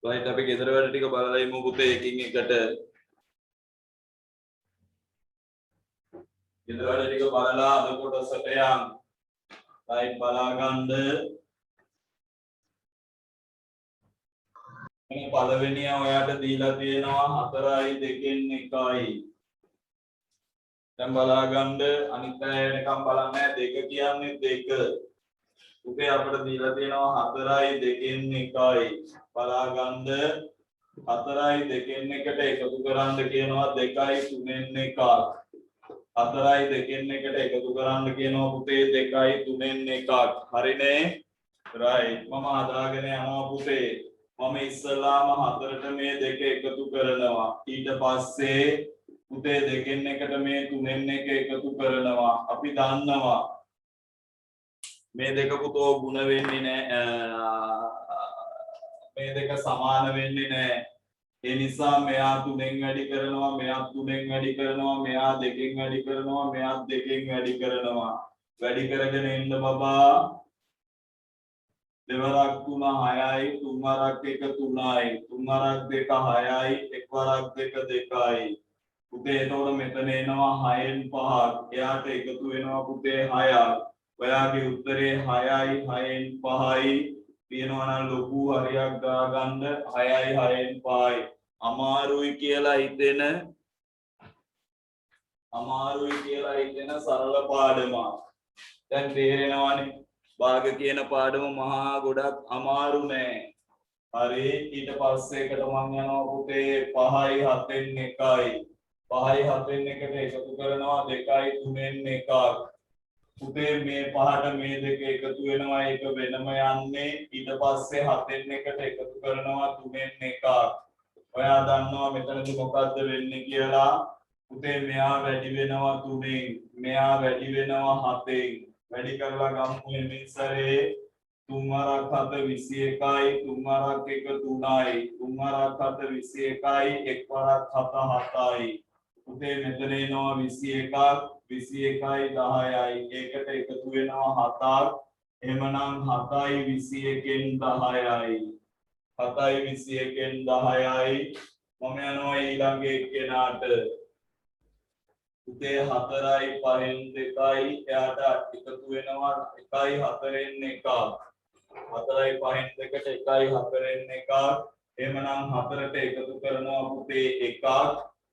right අපි ගෙදර වැඩ ටික බලලා ඉමු පුතේ එකින් එකට ගෙදර වැඩ ටික බලලා අද කොටසට යන් right බලා ගන්න මේ පළවෙනිය ඔයාට දීලා තියෙනවා 4යි 2න් 1යි දැන් බලා ගන්න අනිත් අය එනකම් බලන්නේ 2 කියන්නේ 2 පුතේ අපිට දීලා තියෙනවා 4යි 2න් 1යි බලා ගන්න 4යි 2න් 1ට එකතු කරන්න කියනවා 2යි 3න් 1ක් 4යි 2න් 1ට එකතු කරන්න කියනවා පුතේ 2යි 3න් 1ක් හරිනේ right මම හදාගෙන යනවා පුතේ මම ඉස්සලාම 4ට මේ දෙක එකතු කරනවා ඊට පස්සේ පුතේ 2න් 1ට මේ 3න් 1 එකතු කරනවා අපි දන්නවා මේ දෙක පුතෝ ಗುಣ වෙන්නේ නැහැ මේ දෙක සමාන වෙන්නේ නැහැ ඒ නිසා මෙයා 3න් වැඩි කරනවා මෙයා 3න් වැඩි කරනවා මෙයා 2න් වැඩි කරනවා මෙයා 2න් වැඩි කරනවා වැඩි කරගෙන එන්න බබා දෙවරක් 3 6යි තුන් වරක් 1 3යි තුන් වරක් 2 6යි එක් වරක් 2 2යි පුතේ එතකොට මෙතන එනවා 6න් 5ක් එයාට එකතු වෙනවා පුතේ 6ක් ඔයාගේ උත්තරේ 6යි 6න් 5යි තියෙනවා නම් ලොකු හරියක් ගා ගන්න 6යි 6න් 5යි අමාරුයි කියලා හිතෙන සරල පාඩමක් දැන් තේරෙනවනේ භාග කියන පාඩම මහා ගොඩක් අමාරු නෑ හරි ඊට පස්සේ එකට මම යනවා පුතේ 5යි 7න් 1යි 5යි 7න් 1ට එකතු කරනවා 2යි 3න් 1ක් පුතේ මේ 5ට මේ දෙක එකතු වෙනවා ඒක වෙනම යන්නේ ඊට පස්සේ 7න් 1ට එකතු කරනවා 3න් 1ක් ඔයා දන්නවා මෙතනදි මොකද්ද වෙන්නේ කියලා පුතේ මෙයා වැඩි වෙනවා 3න් මෙයා වැඩි වෙනවා 7න් වැඩි කරලා ගමු එමිසරේ 3 වරක් 7 21යි 3 වරක් 1 3යි 3 වරක් 7 21යි 1 වරක් 7 7යි පුතේ මෙතන එනවා 21ක් 21යි 10යි ඒකට එකතු වෙනවා 7ක් එහෙමනම් 7යි 21න් 10යි 7යි 21න් 10යි මම යනවා ඊළඟ එක්කෙනාට පුතේ 4යි 5න් 2යි එයාට එකතු වෙනවා 1යි 4න් 1ක් 4යි 5න් 2ට 1යි 4න් 1ක් එහෙමනම් 4ට එකතු කරනවා පුතේ 1ක්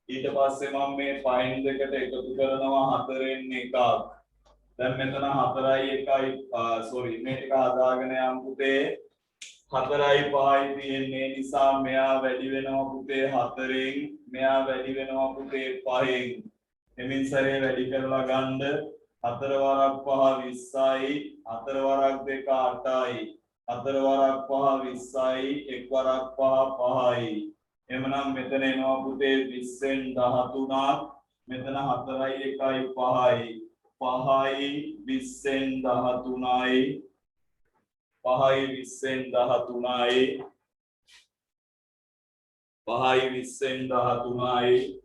ඊට පස්සේ මම මේ 5න් 2ට එකතු කරනවා 4න් 1ක් දැන් මෙතන 4යි 1යි මේ ටික හදාගෙන යමු පුතේ 4යි 5යි තියෙන්නේ නිසා මෙයා වැඩි වෙනවා පුතේ 4න් මෙයා වැඩි වෙනවා පුතේ 5න් එමින් සරේ වැඩි කරලා ගන්න 4 වරක් 5 20යි 4 වරක් 2 8යි 4 වරක් 5 20යි 1 වරක් 5 5යි එමනම් මෙතන එනවා පුතේ 20න් 13ක් මෙතන 4යි 1යි 5යි 5යි 20න් 13යි 5යි 20න් 13යි 5යි 20න් 13යි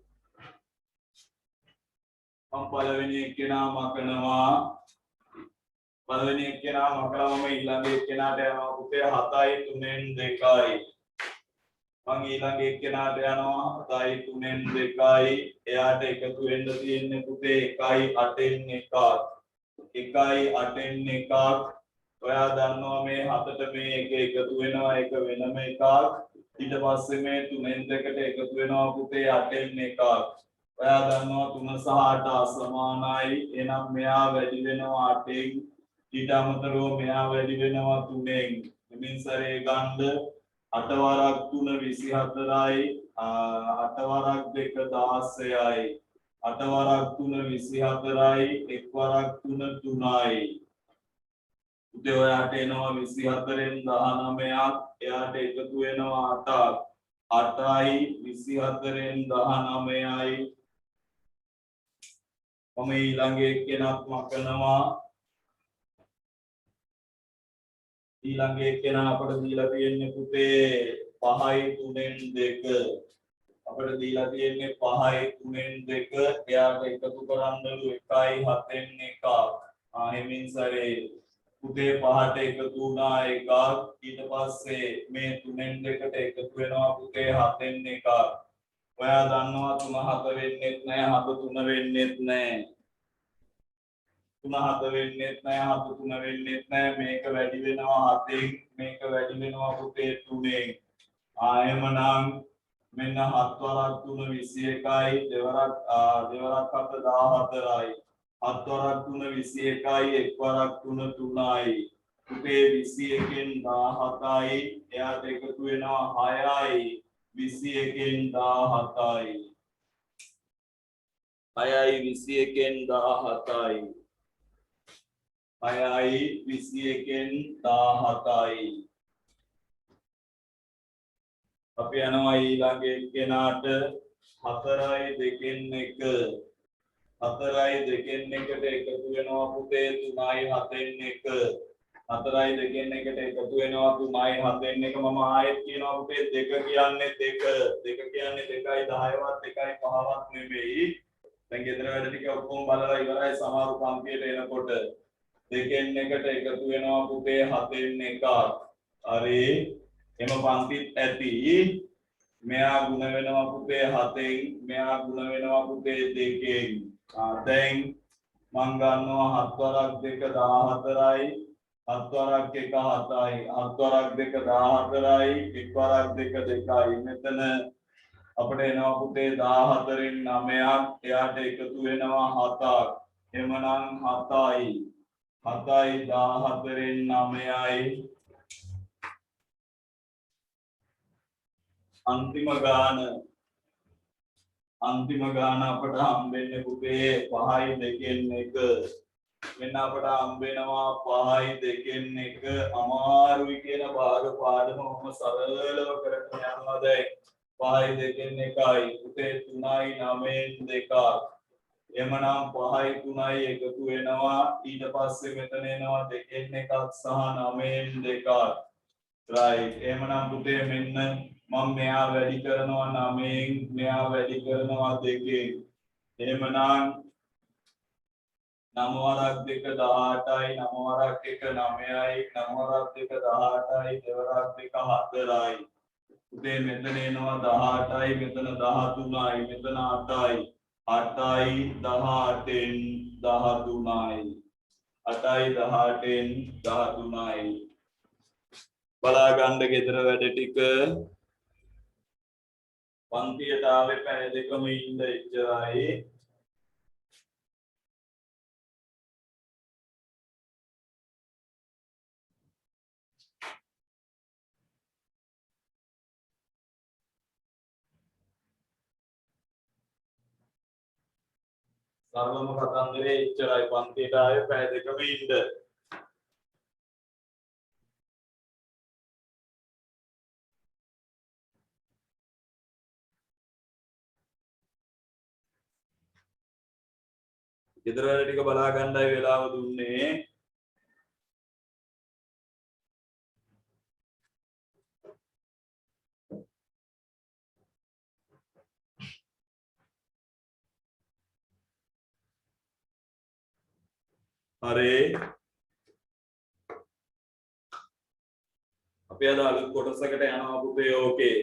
මම පළවෙනි එක්කෙනා මකනවා මම ඊළඟ එක්කෙනාට යනවා පුතේ 7යි 3න් 2යි මම ඊළඟ එක්කෙනාට යනවා 7යි 3න් 2යි එයාට එකතු වෙන්න තියෙන්නේ පුතේ 1යි 8න් 1ක් 1යි 8න් 1ක් ඔයා දන්නවා මේ 7ට මේ එක එකතු වෙනවා එක වෙනම එකක් ඊට පස්සේ මේ 3න් 2ට එකතු වෙනවා පුතේ 8න් 1ක් ඔයා දන්නවා 3 සහ 8 අසමානයි එහෙනම් මෙයා වැඩි වෙනවා 8න් ඊට අමතරව මෙයා වැඩි වෙනවා 3න් මෙන්න සරේ ගන්න 8 වරක් 3 24යි 8 වරක් 2 16යි 8 වරක් 3 24යි 1 වරක් 3 3යි උදේ ඔයාට එනවා 24න් 19ක් එයාට එකතු වෙනවා 8ක් 8යි 24න් 19යි මම ඊළඟ එක්කෙනාත් මකනවා ඊළඟ එක්කෙනා අපට දීලා තියෙන්නේ පුතේ 5යි 3න් 2 අපට දීලා තියෙන්නේ 5යි 3න් 2 එයාට එකතු කරන්නලු 1යි 7න් 1ක් එහෙමින් සරේ පුතේ පහට එකතු වුණා එකක් ඊට පස්සේ මේ 3න් 2ට එකතු වෙනවා පුතේ 7න් එකක් ඔයා දන්නවා 3 7 වෙන්නෙත් නැහැ 7 3 වෙන්නෙත් නැහැ 3 7 වෙන්නෙත් නැහැ 7 3 වෙන්නෙත් නැහැ මේක වැඩි වෙනවා 7න් මේක වැඩි වෙනවා පුතේ 3න් ආයෙමනම් මෙන්න 7 වරක් 3 21යි දෙවරක් 7 14යි 7 වරක් 3 21යි එක් වරක් 3 3යි පුතේ 21න් 17යි එයාට එකතු වෙනවා 6යි 21න් 17යි 6යි 21න් 17යි 6යි 21න් 17යි අපි යනවා ඊළඟ එක්කෙනාට 4යි 2න් 1 4යි 2න් 1ට එකතු වෙනවා පුතේ 3යි 7න් 1 4යි 2න් 1ට එකතු වෙනවා 3යි 7න් 1 මම ආයෙත් කියනවා පුතේ 2 කියන්නේ 2 කියන්නේ 2යි 10වත් 1යි 5වත් නෙමෙයි දැන් ගෙදර වැඩ ටික ඔක්කොම බලලා ඉවරයි සමහර පන්තියට එනකොට 2න් 1ට එකතු වෙනවා පුතේ 7න් 1ක් හරි එම පන්තිත් ඇති මෙයා ගුණ වෙනවා පුතේ 7න් මෙයා ගුණ වෙනවා පුතේ 2න් දැන් මං ගන්නවා 7 වරක් 2 14යි 7 වරක් 1 7යි 7 වරක් 2 14යි 1 වරක් 2 2යි මෙතන අපිට එනවා පුතේ 14න් 9ක් එයාට එකතු වෙනවා 7ක් එමනම් 7යි 7යි 14න් 9යි अंतिम गान අපට හම්බෙන්නේ පුතේ 5යි 2න් 1 මෙන්න අපට හම්බෙනවා 5යි 2න් 1 අමාරුයි කියන භාග පාඩම මම සරලව කරගෙන යනවා දැන් 5යි 2න් 1යි පුතේ 3යි 9න් 2ක් එමනම් 5යි 3යි එකතු වෙනවා ඊට පස්සේ මෙතන එනවා 2න් 1ක් සහ 9න් 2ක් right එමනම් පුතේ මෙන්න මම මෙයා වැඩි කරනවා 9න් මෙයා වැඩි කරනවා 2න් එහෙමනම් 9 වරක් 2 18යි 9 වරක් 1 9යි 9 වරක් 2 18යි දෙවරක් 2 4යි පුතේ මෙතන එනවා 18යි මෙතන 13යි මෙතන 8යි 8යි 18න් 13යි 8යි 18න් 13යි බලා ගන්න ගෙදර වැඩ ටික පන්තියට ආවේ පැය දෙකම ඉන්න එච්චරයි සරලම කතන්දරේ එච්චරයි පන්තියට ආවේ පැය දෙකම ඉන්න ගෙදර වැඩ ටික බලා ගන්නයි වෙලාව දුන්නේ හරි අපි අද අලුත් කොටසකට යනවා පුතේ ඕකේ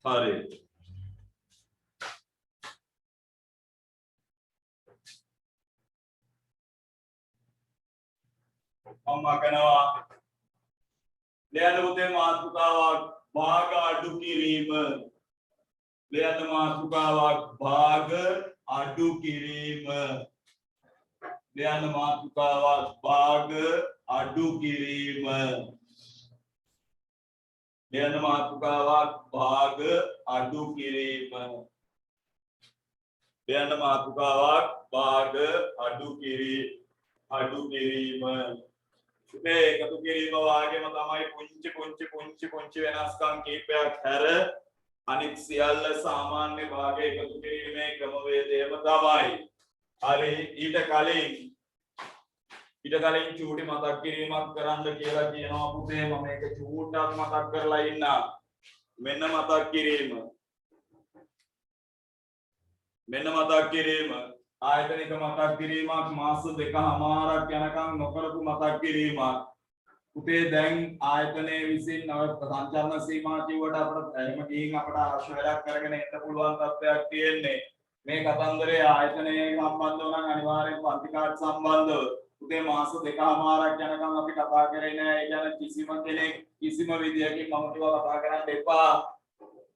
හරි මම කරනවා ලියන්න පුතේ මාතෘකාවක් භාග අඩු කිරීම ලියන්න මාතෘකාවක් භාග අඩු කිරීම ලියන්න මාතෘකාවක් භාග අඩු කිරීම ලියන්න මාතෘකාවක් භාග අඩු කිරීම ලියන්න මාතෘකාවක් භාග අඩු කිරීම මේ එකතු කිරීම වාගේම තමයි පුංචි වෙනස්කම් කීපයක් හැර අනිත් සියල්ල සාමාන්‍ය භාග එකතු කිරීමේ ක්‍රමවේදයම තමයි. හරි ඊට කලින් චූටි මතක් කිරීමක් කරන්න කියලා කියනවා පුතේ මම මේක චූට්ටක් මතක් කරලා ඉන්නම්. මෙන්න මතක් කිරීම. මෙන්න මතක් කිරීම ආයතනික මතක් කිරීමක් මාස දෙකමාරක් යනකම් නොකරපු මතක් කිරීමක් පුතේ දැන් ආයතනයේ විසින් සංචාරන සීමා කිව්වට අපිට එහෙම ගිහින් අපට අවශ්‍ය වැඩක් කරගෙන එන්න පුළුවන් තත්ත්වයක් තියෙන්නේ මේ කතන්දරේ ආයතනයේ සම්බන්ධව නම් අනිවාර්යෙන් පන්ති කාඩ් සම්බන්ධව පුතේ මාස දෙකමාරක් යනකම් අපි කතා කරේ නෑ ඒ කියන්නේ කිසිම කෙනෙක් කිසිම විදියකින් මම කිව්වා කතා කරන්න එපා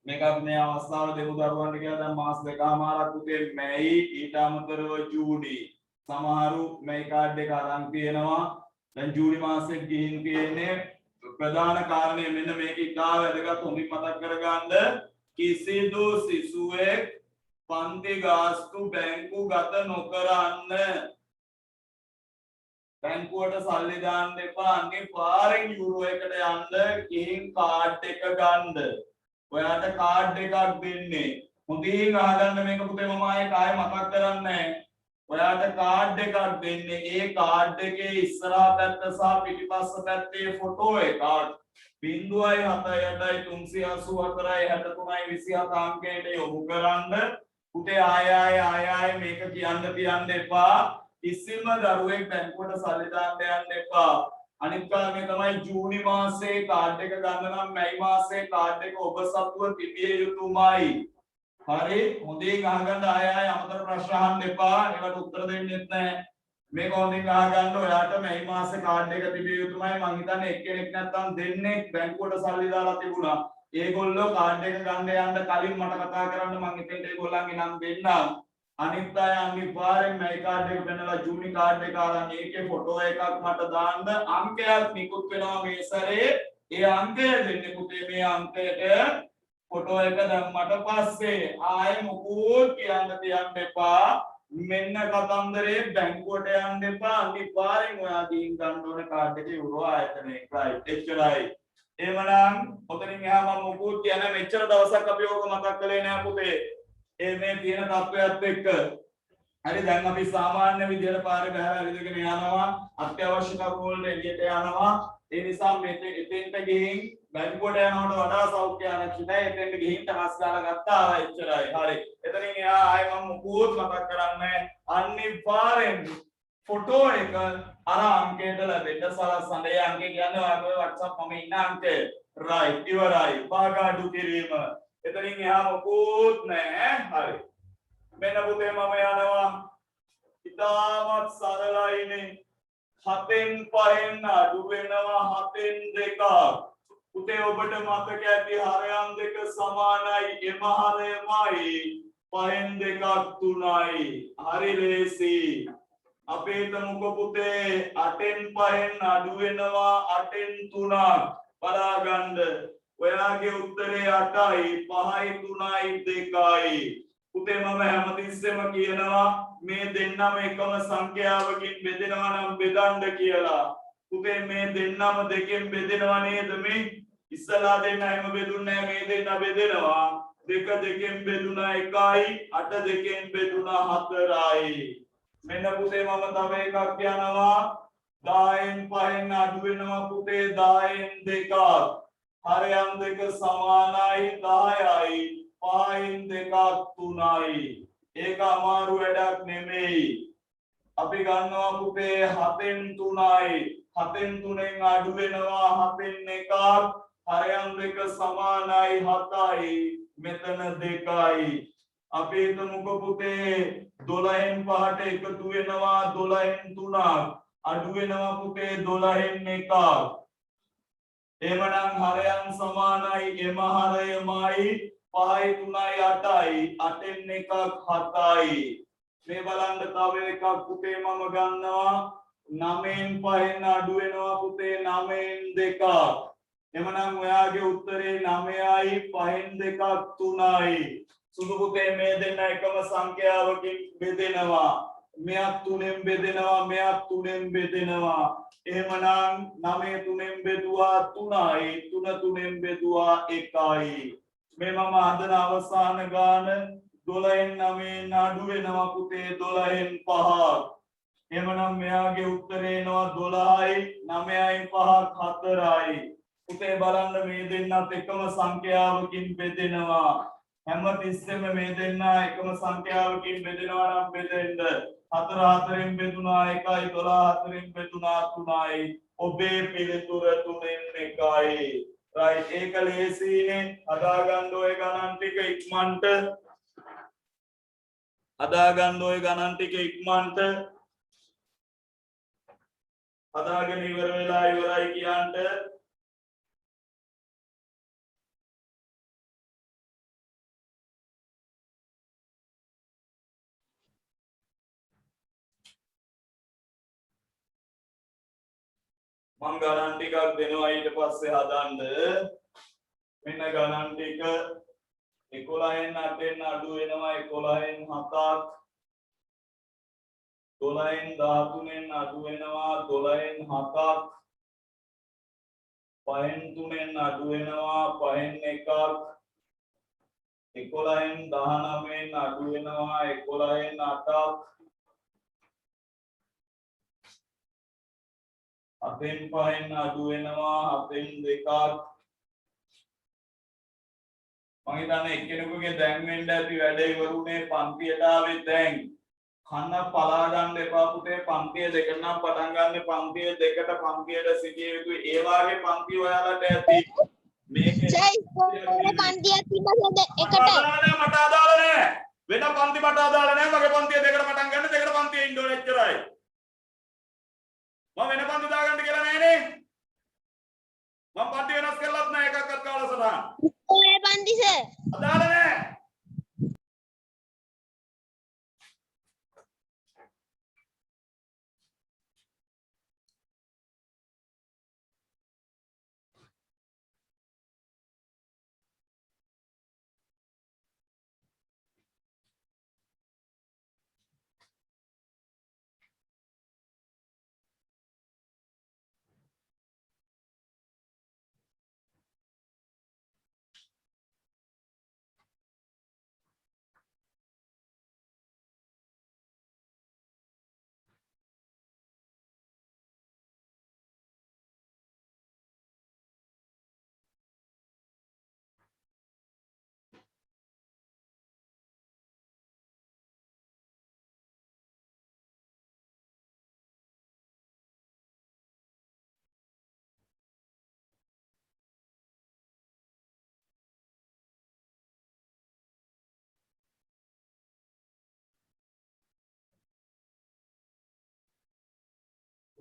මේක මේ අවස්ථාවල දෙමු දරුවන්ට කියලා දැන් මාස දෙකමාරක් පුතේ මැයි ඊට අමතරව ජූනි සමහරු මැයි කාඩ් එක අරන් තියෙනවා දැන් ජූනි මාසෙත් ගිහින් තියෙන්නේ ප්‍රධාන කාරණය මෙන්න මේක ඉතා වැදගත් හොඳින් මතක් කරගන්න කිසිදු සිසුවෙක් පන්ති ගාස්තු බැංකු ගත නොකරන්න බැංකුවට සල්ලි දාන්න එපා අනිවාර්යෙන් යුරෝ එකට යන්න ගිහින් කාඩ් එක ගන්න ඔයාට කාඩ් එකක් දෙන්නේ හොඳින් අහගන්න මේක පුතේ මම ආයේ කායි මතක් කරන්නේ ඔයාට කාඩ් එකක් දෙන්නේ ඒ කාඩ් එකේ ඉස්සරහා පැත්ත සහ පිටිපස්ස පැත්තේ ෆොටෝ එකක් 0.78384.63 අංකයට යොමු කරන්න පුතේ ආය මේක කියන්න එපා කිසිම දරුවෙක් බැංකුවට සල්ලි දාන්න යන්න එපා අනිත් කාරණේ තමයි ජූනි මාසයේ කාඩ් එක ගන්න නම් මැයි මාසයේ කාඩ් එක ඔබ සතුව තිබිය යුතුමයි හරි හොඳින් අහගන්න ආය අමතර ප්‍රශ්න අහන්න එපා ඒකට උත්තර දෙන්නෙත් නැහැ මේක හොඳින් අහගන්න ඔයාට මැයි මාසේ කාඩ් එක තිබිය යුතුමයි මං හිතන්නේ එක්කෙනෙක් නැත්නම් දෙන්නෙක් බැංකුවට සල්ලි දාලා තිබුණා ඒගොල්ලෝ කාඩ් එක ගන්න යන්න කලින් මට කතා කරන්න මං හිතෙන් ඒගොල්ලන්ගේ නම් දෙන්නම් අනිත් අය අනිවාර්යෙන් මැයි කාඩ් එක පෙන්නලා ජූනි කාඩ් එක අරන් ඒකේ ෆොටෝ එකක් මට දාන්න අංකයක් නිකුත් වෙනවා මේ සැරේ ඒ අංකය දෙන්නේ පුතේ මේ අංකයට ෆොටෝ එක දැම්මට පස්සේ ආයෙ මොකෝ කියන්න තියන්න එපා මෙන්න කතන්දරේ බැංකුවට යන්න එපා අනිවාර්යෙන් ඔයා ගිහින් ගන්න ඕනේ කාඩ් එකේ යුරෝ ආයතනයේ රයිට් එච්චරයි එහෙමනම් ඔතනින් එහා මම මොකෝ කියන මෙච්චර දවසක් අපි ඕක මතක් කළේ නෑ පුතේ මේ තියෙන තත්ත්වයක් එක්ක හරි දැන් අපි සාමාන්‍ය විදියට පාරේ බහැලා ඇවිදගෙන යනවා අත්‍යවශ්‍ය කරුණු වලට එළියට යනවා ඒ නිසා එතෙන්ට ගිහින් බැංකුවට යනවට වඩා සෞඛ්‍ය ආරක්ෂිතයි එතෙන්ට ගිහින් ටකස් දාලා ගත්තා එච්චරයි හරි එතනින් එහා ආයෙ මම මොකුත් මතක් කරන්නේ අනිවාර්යෙන් ෆොටෝ එක අර අංකයට ලැබෙන්න සලස්සන ඒ අංකේ කියන්නේ ඔයාගේ WhatsApp මම ඉන්න අංකය රයිට් ඉවරයි පාගාඩු කිරීම එතනින් එහා මොකුත් නැහැ හරි මෙන්න පුතේ මම යනවා ඉතාමත් සරලයිනේ 7න් 5න් අඩු වෙනවා 7න් 2ක් පුතේ ඔබට මතක ඇති හරයන් දෙක සමානයි එම හරයමයි 5න් 2ක් 3යි හරි ලේසි අපේ හිතමුකෝ පුතේ 8න් 5න් අඩු වෙනවා 8න් 3ක් බලා ගන්න ඔයාගේ උත්තරේ 8යි 5යි 3යි 2යි පුතේ මම හැමතිස්සෙම කියනවා මේ දෙන්නම එකම සංඛ්‍යාවකින් බෙදෙනවා නම් බෙදන්න කියලා පුතේ මේ දෙන්නම දෙකෙන් බෙදෙනවා නේද මේ ඉස්සලා දෙන්න හැම බෙදුන්නේ නැහැ මේ දෙන්න බෙදෙනවා දෙක දෙකෙන් බෙදුනා 1යි 8 දෙකෙන් බෙදුනා 4යි මෙන්න පුතේ මම තව එකක් කියනවා 10න් 5න් අඩු වෙනවා පුතේ 10න් 2ක් හරයන් දෙක සමානයි 10යි 5න් 2ක් 3යි ඒක අමාරු වැඩක් නෙමෙයි අපි ගන්නවා පුතේ 7න් 3යි 7න් 3න් අඩු වෙනවා 7න් 1ක් හරයන් දෙක සමානයි 7යි මෙතන 2යි අපි හිතමුකෝ පුතේ 12න් 5ට එකතු වෙනවා 12න් 3ක් අඩු වෙනවා පුතේ 12න් 1ක් එහෙමනම් හරයන් සමානයි එම හරයමයි 5යි 3යි 8යි 8න් 1ක් 7යි මේ බලන්න තව එකක් පුතේ මම ගන්නවා 9න් 5න් අඩු වෙනවා පුතේ 9න් 2ක් එහෙමනම් ඔයාගේ උත්තරේ 9යි 5න් 2ක් 3යි සුදු පුතේ මේ දෙන්න එකම සංඛ්‍යාවකින් බෙදෙනවා මෙයක් 3ෙන් බෙදෙනවා මෙයක් 3ෙන් බෙදෙනවා එහෙමනම් 9 3ෙන් බෙදුවා 3යි 3 3ෙන් බෙදුවා 1යි මේ මම හදන අවසාන ගාන 12න් 9න් අඩු වෙනවා පුතේ 12න් 5ක් එහෙමනම් මෙයාගේ උත්තරේ එනවා 12යි 9යි 5ක් 4යි පුතේ බලන්න මේ දෙන්නත් එකම සංඛ්‍යාවකින් බෙදෙනවා හැම තිස්සෙම මේ දෙන්නා එකම සංඛ්‍යාවකින් බෙදෙනවා නම් බෙදෙන්න 4 4න් බෙදුනා 1යි 12 4න් බෙදුනා 3යි ඔබේ පිළිතුර 3න් 1යි right ඒක ලේසියිනේ හදාගන්න ඔය ගණන් ටික ඉක්මනට හදාගන්න ඔය ගණන් ටික ඉක්මනට හදාගෙන ඉවර වෙලා ඉවරයි කියන්ට මම ගණන් ටිකක් දෙනවා ඊට පස්සේ හදන්න මෙන්න ගණන් ටික 11න් 8න් අඩු වෙනවා 11න් 7ක් 12න් 13න් අඩු වෙනවා 12න් 7ක් 5න් 3න් අඩු වෙනවා 5න් 1ක් 11න් 19න් අඩු වෙනවා 11න් 8ක් 7න් 5න් අඩු වෙනවා 7න් 2ක් මම හිතන්නේ එක්කෙනෙකුගේ දැන් වෙන්න ඇති වැඩ ඉවරුනේ පන්තියට ආවේ දැන් කන්න පලා ගන්න එපා පුතේ පන්තිය දෙකට නම් පටන් ගන්න පන්තිය දෙකට පන්තියට සිටිය යුතුයි ඒ වාගේ පන්ති ඔයාලට ඇති මේකේ පන්තියක් තිබ්බද එකට මට අදාළ නැහැ වෙන පන්ති මට අදාළ නැහැ මගේ පන්තිය දෙකට පටන් ගන්න දෙකට පන්තියේ ඉන්න ඕනේ එච්චරයි මම වෙන පන්ති දාගන්න කියලා නෑනේ මම පන්ති වෙනස් කරලත් නෑ එකක්වත් කාලසටහන ඔය පන්ති සර් අදාළ නෑ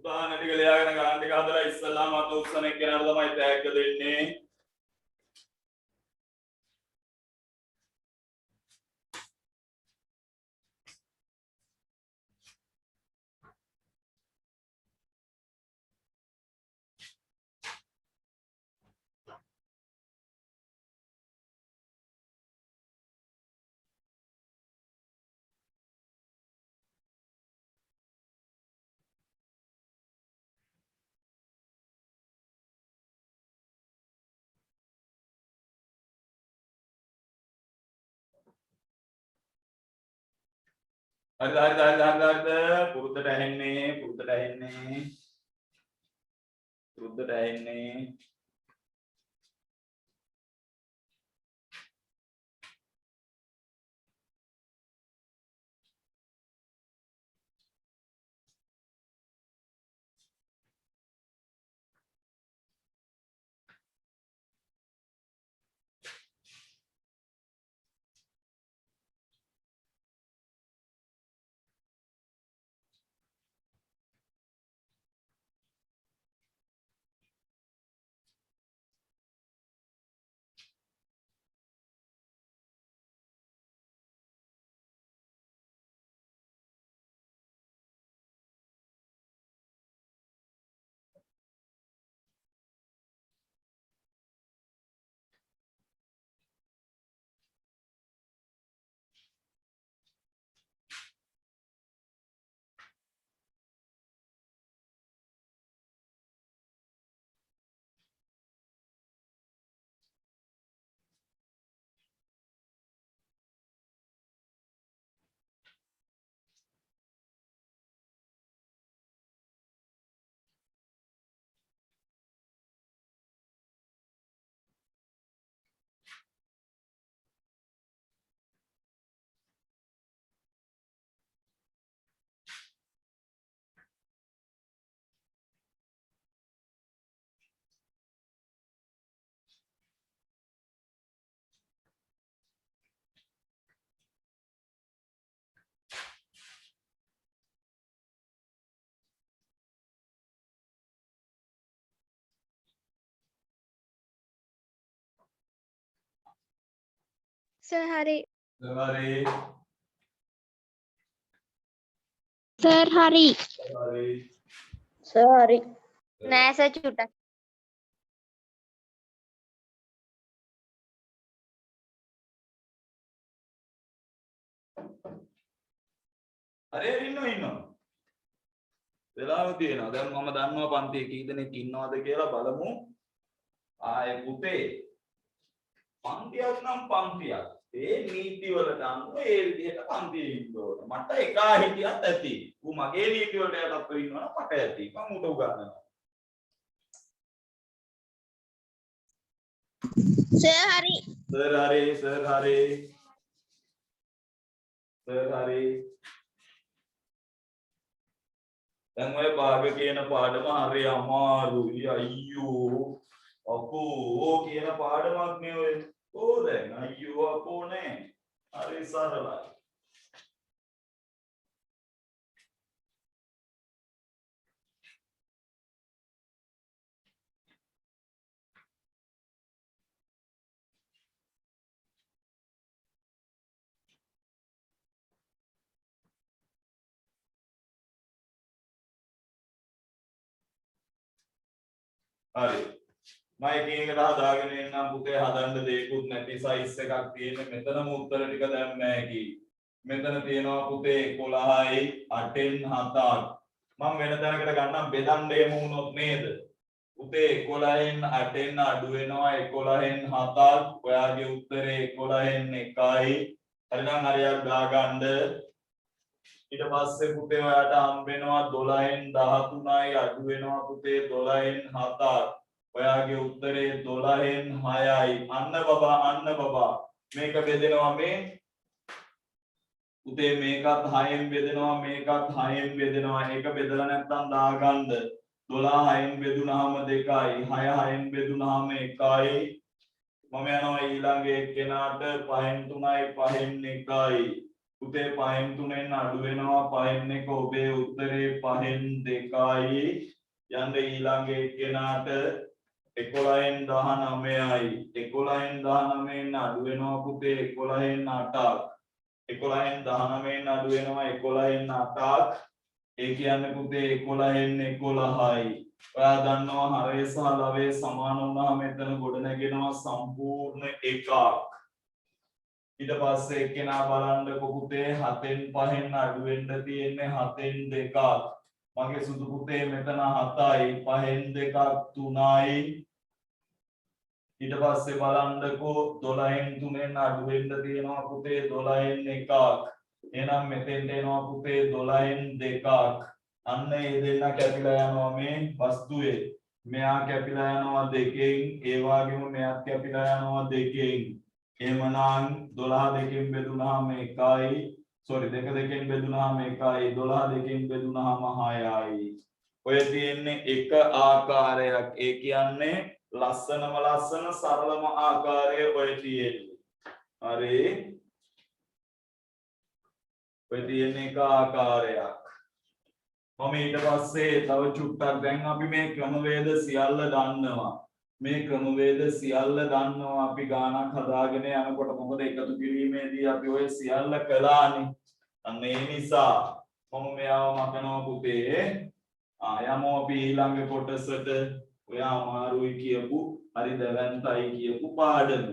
උදාහරණ ටික ලියාගෙන ගණන් ටික හදලා ඉස්සල්ලාම අත උස්සන එක්කෙනාට තමයි ටැග් එක දෙන්නේ හරිද පුරුද්දට ඇහෙන්නේ Sir hari. hari Sir hari. hari Sir hari. Nah, saya cuta. hari inno වෙලාව තියෙනවා. දැන් මම දන්නවා පන්තියේ කී දෙනෙක් ඉන්නවද කියලා බලමු. ආයේ පුතේ පන්තියක් නම් පන්තියක්. ඒ නීති වලට අනුව ඒ විදිහට පන්තියේ ඉන්න ඕන. මට එකා හිටියත් ඇති. ඌ මගේ නීති වලට යටත් වෙ ඉන්නවනම් මට ඇති. මම උට උගන්වනවා. Sir hari. සර් හරි සර් හරි සර් හරි දැන් ඔය භාග කියන පාඩම හරි අමාරුයි අයියෝ අපෝ කියන පාඩමක් නේ ඔය ඕ දැන් අයියෝ අපෝ නේ හරි සරලයි හරි මම එකින් එකට හදාගෙන එන්නම් පුතේ හදන්න දෙයක්වත් නැති සයිස් එකක් තියෙන මෙතනම උත්තර ටික දැම්ම හැකි මෙතන තියෙනවා පුතේ 11යි 8න් 7ක් මම වෙන තැනකට ගන්නම් බෙදන්න එමු වුණොත් නේද පුතේ 11න් 8න් අඩු වෙනවා 11න් 7ක් ඔයාගේ උත්තරේ 11න් 1යි හරිනම් හරියට දාගන්න ඊට පස්සේ පුතේ ඔයාට හම්බ වෙනවා 12න් 13යි අඩු වෙනවා පුතේ 12න් 7ක් ඔයාගේ උත්තරේ 12න් 6යි අන්න බබා මේක බෙදෙනවා මේ පුතේ මේකත් 6න් බෙදෙනවා මේකත් 6න් බෙදෙනවා ඒක බෙදලා නැත්නම් දාගන්න 12 6න් බෙදුනහම 2යි 6 6න් බෙදුනහම 1යි මම යනවා ඊළඟ එක්කෙනාට 5න් 3යි 5න් 1යි පුතේ 5න් 3ෙන් අඩු වෙනවා 5න් 1 ඔබේ උත්තරේ 5න් 2යි යන්න ඊළඟ එක්කෙනාට 11න් 19යි 11න් 19න් අඩු වෙනවා පුතේ 11න් 8ක් 11න් 19න් අඩු වෙනවා 11න් 8ක් ඒ කියන්නේ පුතේ 11න් 11යි ඔයා දන්නවා හරය සහ ලවය සමාන වුණාම මෙතන ගොඩ නැගෙනවා සම්පූර්ණ එකක් ඊට පස්සේ එක්කෙනා බලන්නකො පුතේ 7න් 5න් අඩු වෙන්න තියෙන්නේ 7න් 2ක් මගේ සුදු පුතේ මෙතන 7යි 5න් 2ක් 3යි ඊට පස්සේ බලන්නකො 12න් 3ෙන් අඩු වෙන්න තියෙනවා පුතේ 12න් 1ක් එහෙනම් මෙතෙන්ට එනවා පුතේ 12න් 2ක් අන්න ඒ දෙන්න කැපිලා යනවා මේ වස්තුවේ මෙයා කැපිලා යනවා 2කින් ඒ වගේම මෙයාත් කැපිලා යනවා 2කින් එහෙමනම් 12 2කින් බෙදුනහම 1යි sorry 2 2කින් බෙදුනහම 1යි 12 2කින් බෙදුනහම 6යි ඔය තියෙන්නේ එක ආකාරයක් ඒ කියන්නේ ලස්සනම ලස්සන සරලම ආකාරය ඔය තියෙන්නේ හරි ඔය තියෙන්නේ එක ආකාරයක් මම ඊට පස්සේ තව චුට්ටක් දැන් අපි මේ ක්‍රමවේද සියල්ල දන්නවා මේ ක්‍රමවේද සියල්ල දන්නවා අපි ගානක් හදාගෙන යනකොට මොකද එකතු කිරීමේදී අපි ඔය සියල්ල කළානේ අන්න ඒ නිසා මම මෙයාව මතනවා පුතේ යමු අපි ඊළඟ කොටසට ඔය අමාරුයි කියපු හරි දැවැන්තයි කියපු පාඩම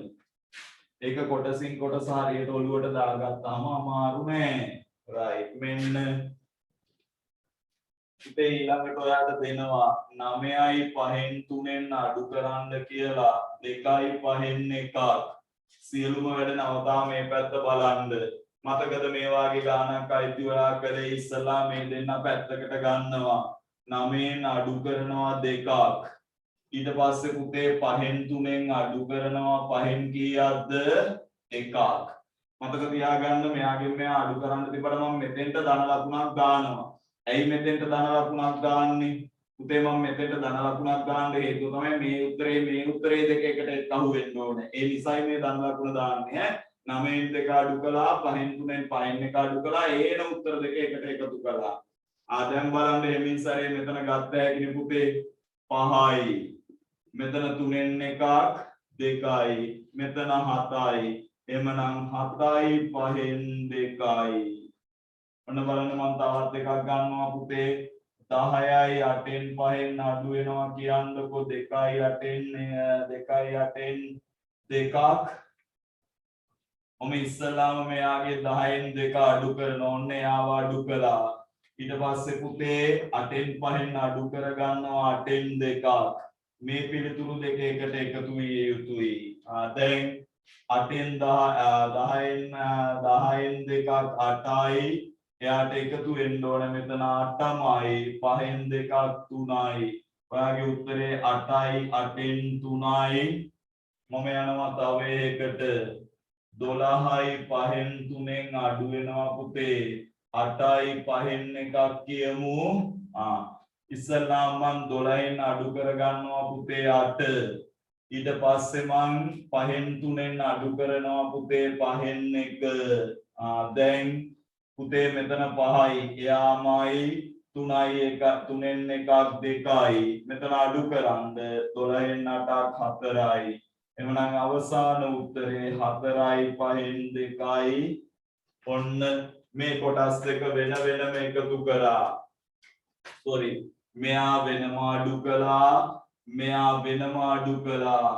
ඒක කොටසින් කොටස හරියට ඔලුවට දාගත්තාම අමාරු නෑ right මෙන්න ඉතින් ඊළඟට ඔයාට දෙනවා 9යි 5න් 3ෙන් අඩු කරන්න කියලා 2යි 5න් 1ක් සියලුම වැඩ නවතා මේ පැත්ත බලන්න මතකද මේ වාගේ ගානක් අයිති ඔයා කළේ ඉස්සලා මේ දෙන්න පැත්තකට ගන්නවා 9න් අඩු කරනවා 2ක් ඊට පස්සේ පුතේ 5න් 3ෙන් අඩු කරනවා 5න් කීයක්ද 1ක් මතක තියාගන්න මෙයාගෙන් මෙයා අඩු කරන්න තිබ්බට මම මෙතෙන්ට ධන ලකුණක් දානවා ඇයි මෙතෙන්ට ධන ලකුණක් දාන්නේ පුතේ මම මෙතෙන්ට ධන ලකුණක් දාන්න හේතුව තමයි මේ උත්තරේ දෙක එකට අහු වෙන්න ඕනේ ඒ නිසයි මේ ධන ලකුණ දාන්නේ ඈ 9න් 2 අඩු කළා 5න් 3ෙන් 5න් 1 අඩු කළා ඒන උත්තර දෙක එකට එකතු කළා දැන් බලන්න එමින් සැරේ මෙතන ගත්ත හැකිනේ පුතේ 5යි මෙතන 3න් 1ක් 2යි මෙතන 7යි එමනම් 7යි 5න් 2යි. ඔන්න බලන්න මම තවත් එකක් ගන්නවා පුතේ. 10යි 8න් 5න් අඩු වෙනවා කියන්නකො 2යි 8න් 2යි 8න් දෙකක්. මම ඉස්සල්ලාම මෙයාගේ 10න් 2 අඩු කරනවා. ඔන්න එයාව අඩු කළා. ඊට පස්සේ පුතේ 8න් 5න් අඩු කරගන්නවා 8න් 2ක්. මේ පිළිතුරු දෙක එකට එකතු විය යුතුයි. දැන් 8න් 10න් 2ක් 8යි. එයාට එකතු වෙන්න ඕන මෙතන 8මයි 5න් 2ක් 3යි. ඔයාගේ උත්තරේ 8යි 8න් 3යි. මම යනවා තව එකකට. 12යි 5න් 3න් අඩු වෙනවා පුතේ 8යි 5න් එකක් කියමු. ඉස්සල්ලාම මං 12න් අඩු කරගන්නවා පුතේ 8. ඊට පස්සේ මං 5න් 3න් අඩු කරනවා පුතේ 5න් 1. දැන් පුතේ මෙතන 5යි එයාමයි 3යි 1 3න් 1ක් 2යි. මෙතන අඩු කරන්ද 12න් 8ක් 4යි. එමනම් අවසාන උත්තරේ 4යි 5න් 2යි. ඔන්න මේ කොටස් දෙක වෙන වෙනම එකතු කරා. sorry මෙයා වෙනම අඩු කළා මෙයා වෙනම අඩු කළා.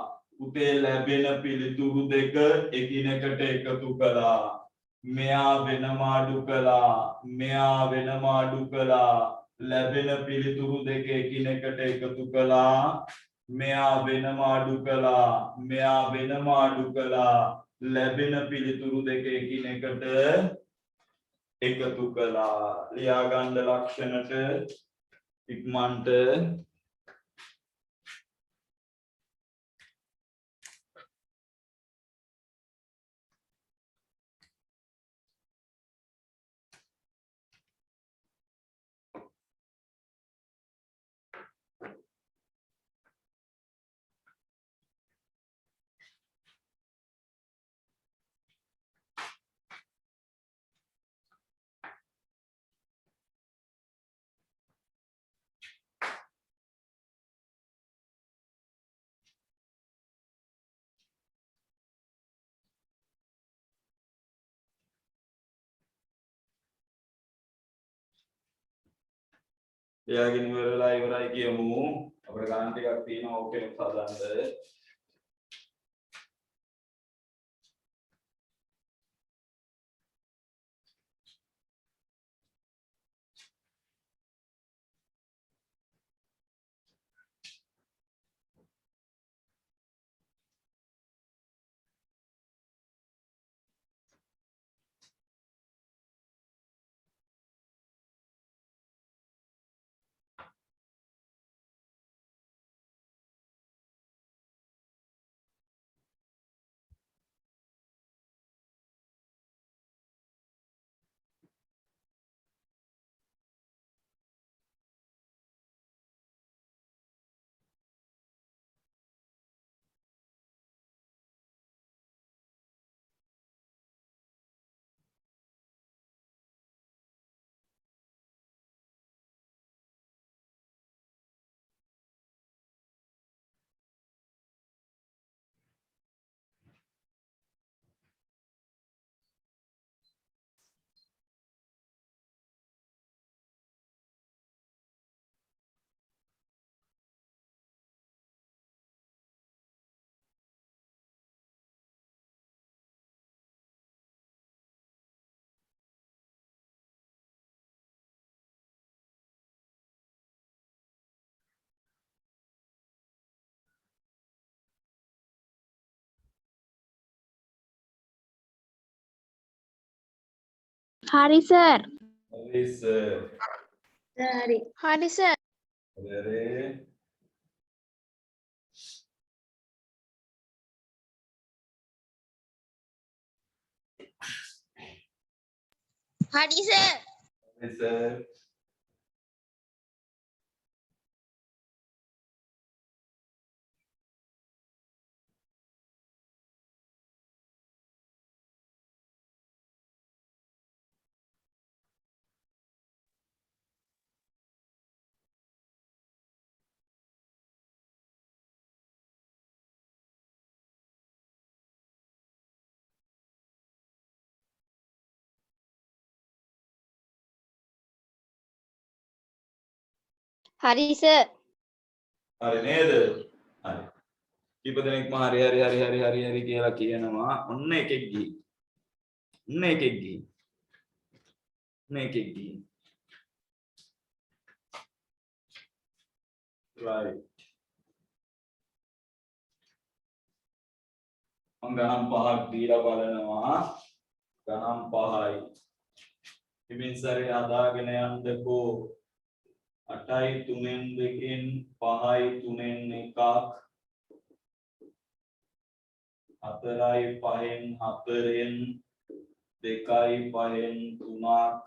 උතේ ලැබෙන පිළිතුරු දෙක එකිනෙකට එකතු කළා. මෙයා වෙනම අඩු කළා මෙයා වෙනම අඩු කළා. ලැබෙන පිළිතුරු දෙක එකිනෙකට එකතු කළා. මෙයා වෙනම අඩු කළා මෙයා වෙනම අඩු කළා. ලැබෙන පිළිතුරු දෙක එකිනෙකට එකතු කළා. ලියා ගන්න ලක්ෂණට ඉක්මනට එයාගෙන ඉවරලා ඉවරයි කියමු. අපිට ගණන් ටිකක් තියෙනවා ඕකේ හදන්න. Hari sir. හරි සර්. හරි. Hari sir. හරි. හරි සර්. හරි සර්. හරි සර්. හරි නේද? හරි. කීප දෙනෙක්ම හරි හරි හරි හරි හරි හරි කියලා කියනවා. ඔන්න එකෙක් ගිහින්. ඔන්න එකෙක් ගිහින්. ඔන්න එකෙක් ගිහින්. right. මම ගණන් පහක් දීලා බලනවා. ගණන් පහයි. ඉතින් සරේ හදාගෙන යන්නකෝ. 8යි 3න් 2කින් 5යි 3න් 1ක් 4යි 5න් 4න් 2යි 5න් 3ක්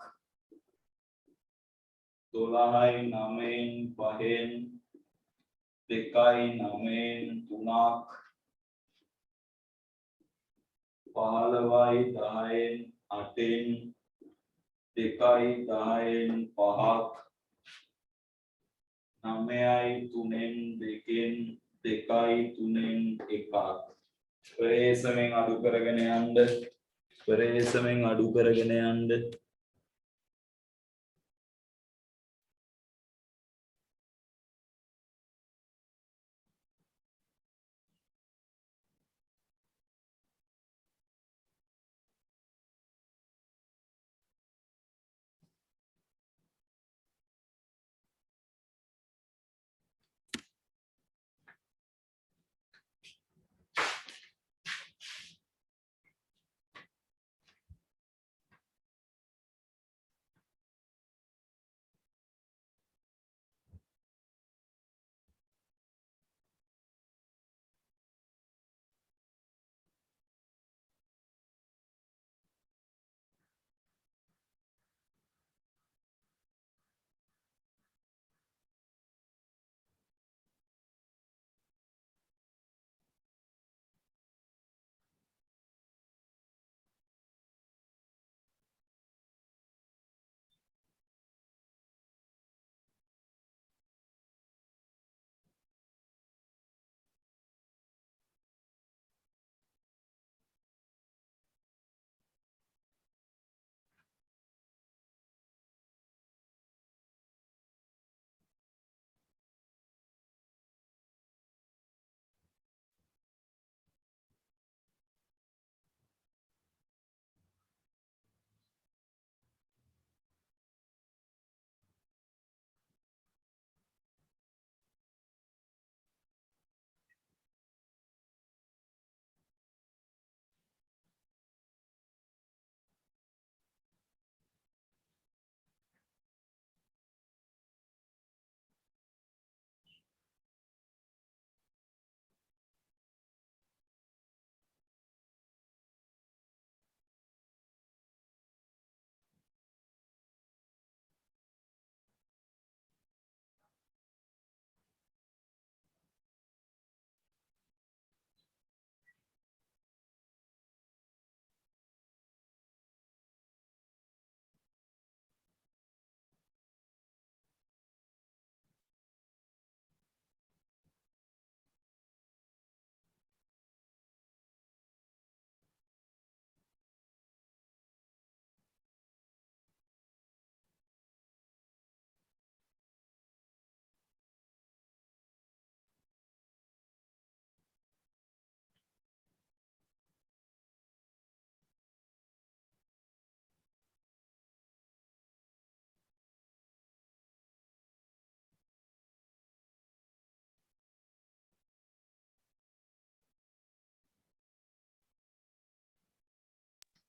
12යි 9න් 5න් 2යි 9න් 3ක් 15යි 10න් 8න් 2යි 10න් 5ක් 9යි 3න් 2කින් 2යි 3න් 1ක් ප්‍රේසමෙන් අඩු කරගෙන යන්න ප්‍රේසමෙන් අඩු කරගෙන යන්න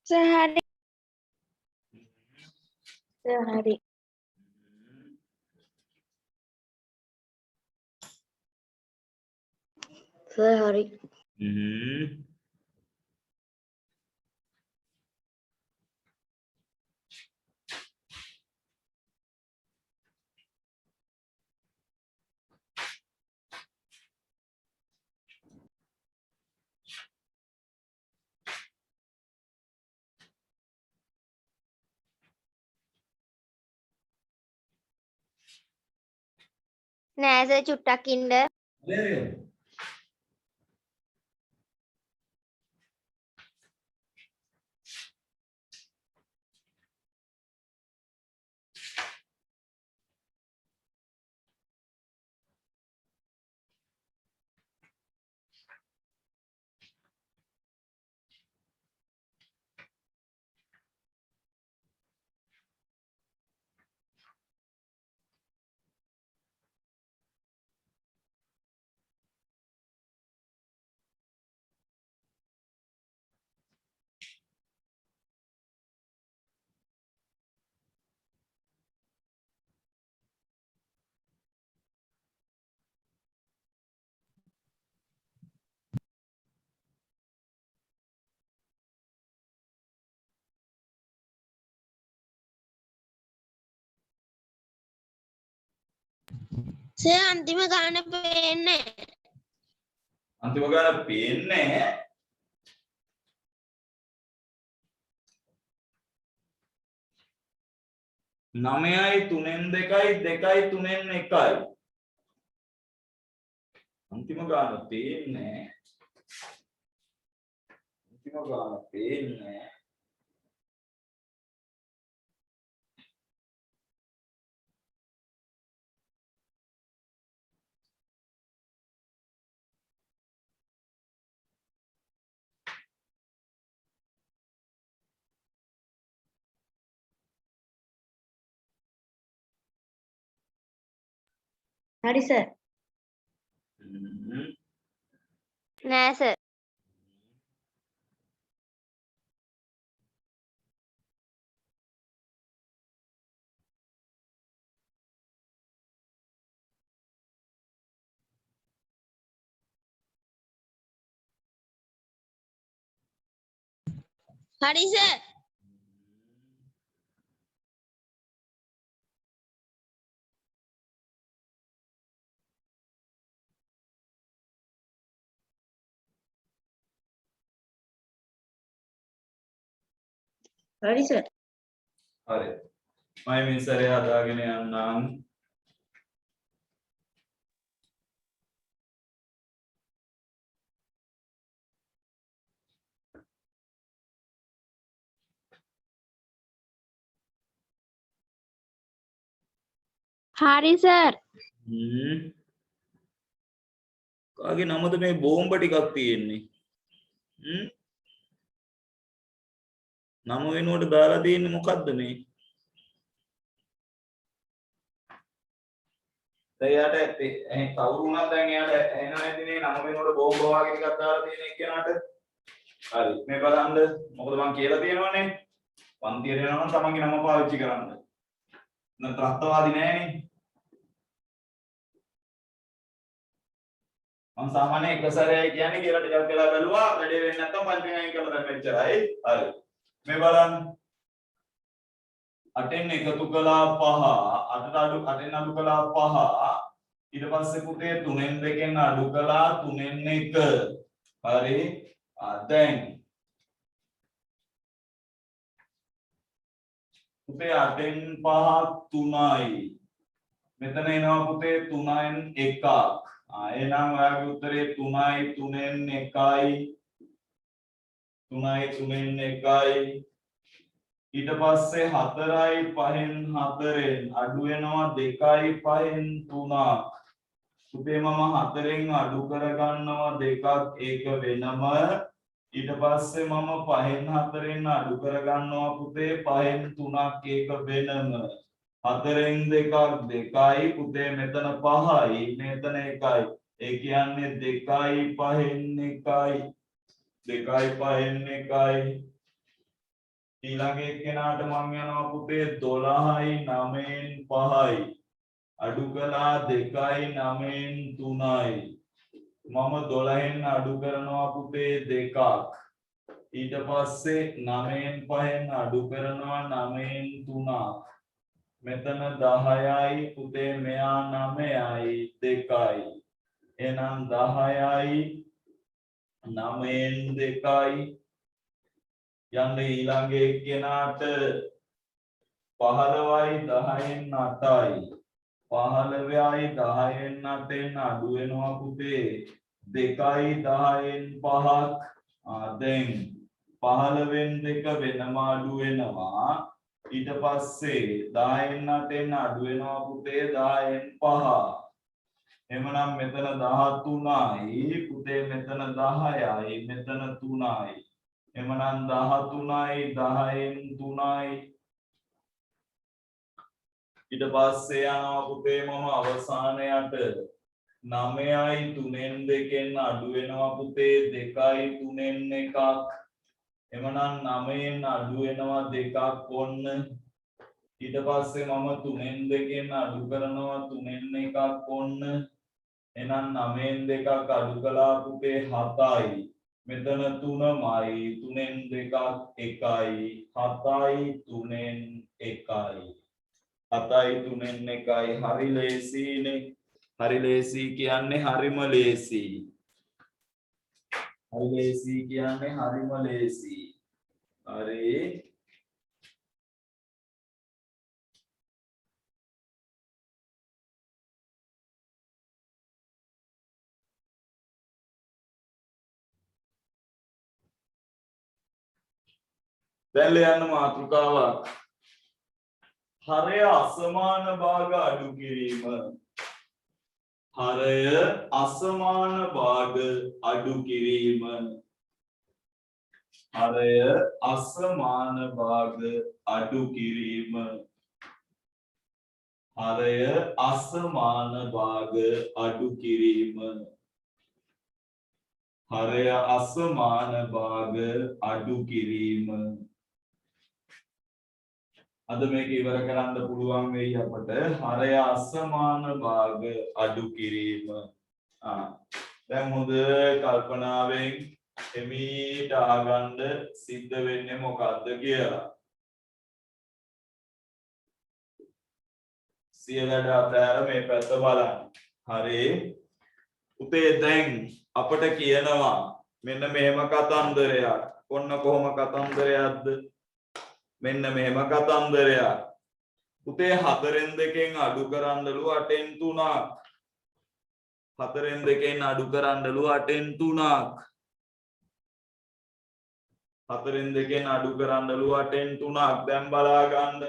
Sir, hari. සර් හරි. සර් හරි. නෑ සර් චුට්ටක් ඉන්න. සර් අන්තිම ගාන පේන්නේ අන්තිම ගාන පේන්නේ 9යි 3න් 2යි 2යි 3න් 1යි. අන්තිම ගාන පේන්නේ හරි සර්. නෑ සර්. හරි සර් හරි සර්. හරි. මම මේ සැරේ හදාගෙන යන්නම්. හරි සර් කාගේ නමද මේ බෝම්බ ටිකක් තියෙන්නේ? නම වෙනුවට දාලා තියෙන්නේ මොකද්ද මේ? එයාට කවුරු වුණත් දැන් එයාට එනවා නැතිනේ නම වෙනුවට බෝම්බ වගේ ටිකක් දාලා තියෙන එක්කෙනාට. හරි මේ බලන්න මොකද මම කියලා තියෙනවනේ. පන්තියට යනවා නම් තමන්ගේ නම පාවිච්චි කරන්න. නැත්නම් ත්‍රස්තවාදී නෑනේ. මම සාමාන්‍ය එක සැරේ කියන්නේ කියලා ටිකක් වෙලා බැලුවා වැඩේ වෙන්නේ නැත්නම් පන්තියෙන් අයින් කරලා දැන් මෙච්චරයි. හරි. මේ බලන්න 8න් එකතු කළා 5 8න් අඩු කළා 5 ඊට පස්සේ පුතේ 3න් 2න් අඩු කළා 3න් 1 හරි දැන් පුතේ 8න් 5 3යි මෙතන එනවා පුතේ 3න් 1ක් එහෙනම් ඔයාගේ උත්තරේ 3යි 3න් 1යි 3යි 3න් 1යි ඊට පස්සේ 4යි 5න් 4න් අඩු වෙනවා 2යි 5න් 3ක් පුතේ මම 4න් අඩු කර ගන්නවා 2ක් ඒක වෙනම ඊට පස්සේ මම 5න් 4න් අඩු කර ගන්නවා පුතේ 5න් 3ක් ඒක වෙනම 4න් 2ක් 2යි පුතේ මෙතන 5යි මෙතන 1යි ඒ කියන්නේ 2යි 5න් 1යි 2යි 5න් 1යි ඊළඟ එක්කෙනාට මම යනවා පුතේ 12යි 9න් 5යි අඩු කළා 2යි 9න් 3යි මම 12න් අඩු කරනවා පුතේ 2ක් ඊට පස්සේ 9න් 5න් අඩු කරනවා 9න් 3ක් මෙතන 10යි පුතේ මෙයා 9යි 2යි එහෙනම් 10යි 9න් 2යි යන්න ඊළඟ එක්කෙනාට 15යි 10න් 8යි 15යි 10න් 8න් අඩු වෙනවා පුතේ 2යි 10න් 5ක් දැන් 15න් 2 වෙනම අඩු වෙනවා ඊට පස්සේ 10න් 8න් අඩු වෙනවා පුතේ 10න් 5 එhmenan මෙතන 13යි පුතේ මෙතන 10යි මෙතන 3යි එhmenan 13යි 10න් 3යි ඊට පස්සේ යනවා පුතේ මම අවසානයට 9යි 3න් 2න් අඩු වෙනවා පුතේ 2යි 3න් 1ක් එhmenan 9න් අඩු වෙනවා 2ක් ඔන්න ඊට පස්සේ මම 3න් 2න් අඩු කරනවා 3න් 1ක් ඔන්න එහෙනම් 9න් 2ක් අඩු කළා පුතේ 7යි මෙතන 3මයි 3න් 2ක් 1යි 7යි 3න් 1යි 7යි 3න් 1යි හරි ලේසියිනේ. හරි ලේසි කියන්නේ හරිම ලේසි. හරි ලේසි කියන්නේ හරිම ලේසි. හරි. දැන් ලියන්න මාතෘකාවක්. හරය අසමාන භාග අඩු කිරීම. හරය අසමාන භාග අඩු කිරීම. හරය අසමාන භාග අඩු කිරීම. හරය අසමාන භාග අඩු කිරීම. හරය අසමාන භාග අඩු කිරීම. අද මේක ඉවර කරන්න පුළුවන් වෙයි අපට. හරය අසමාන භාග අඩු කිරීම. දැන් හොඳ කල්පනාවෙන් එමීට ආගන්න සිද්ධ වෙන්නේ මොකද්ද කියලා. සියලට අතහැර මේ පැත්ත බලන්න. හරි. උතේ දැන් අපට කියනවා මෙන්න මෙහෙම කතන්දරයක්. ඔන්න කොහොම කතන්දරයක්ද? මෙන්න මෙහෙම කතන්දරයක්. උතේ 4න් 2න් අඩු කරන්නලු 8න් 3ක්. 4න් 2න් අඩු කරන්නලු 8න් 3ක්. 4න් 2න් අඩු කරන්නලු 8න් 3ක්. දැන් බලා ගන්න.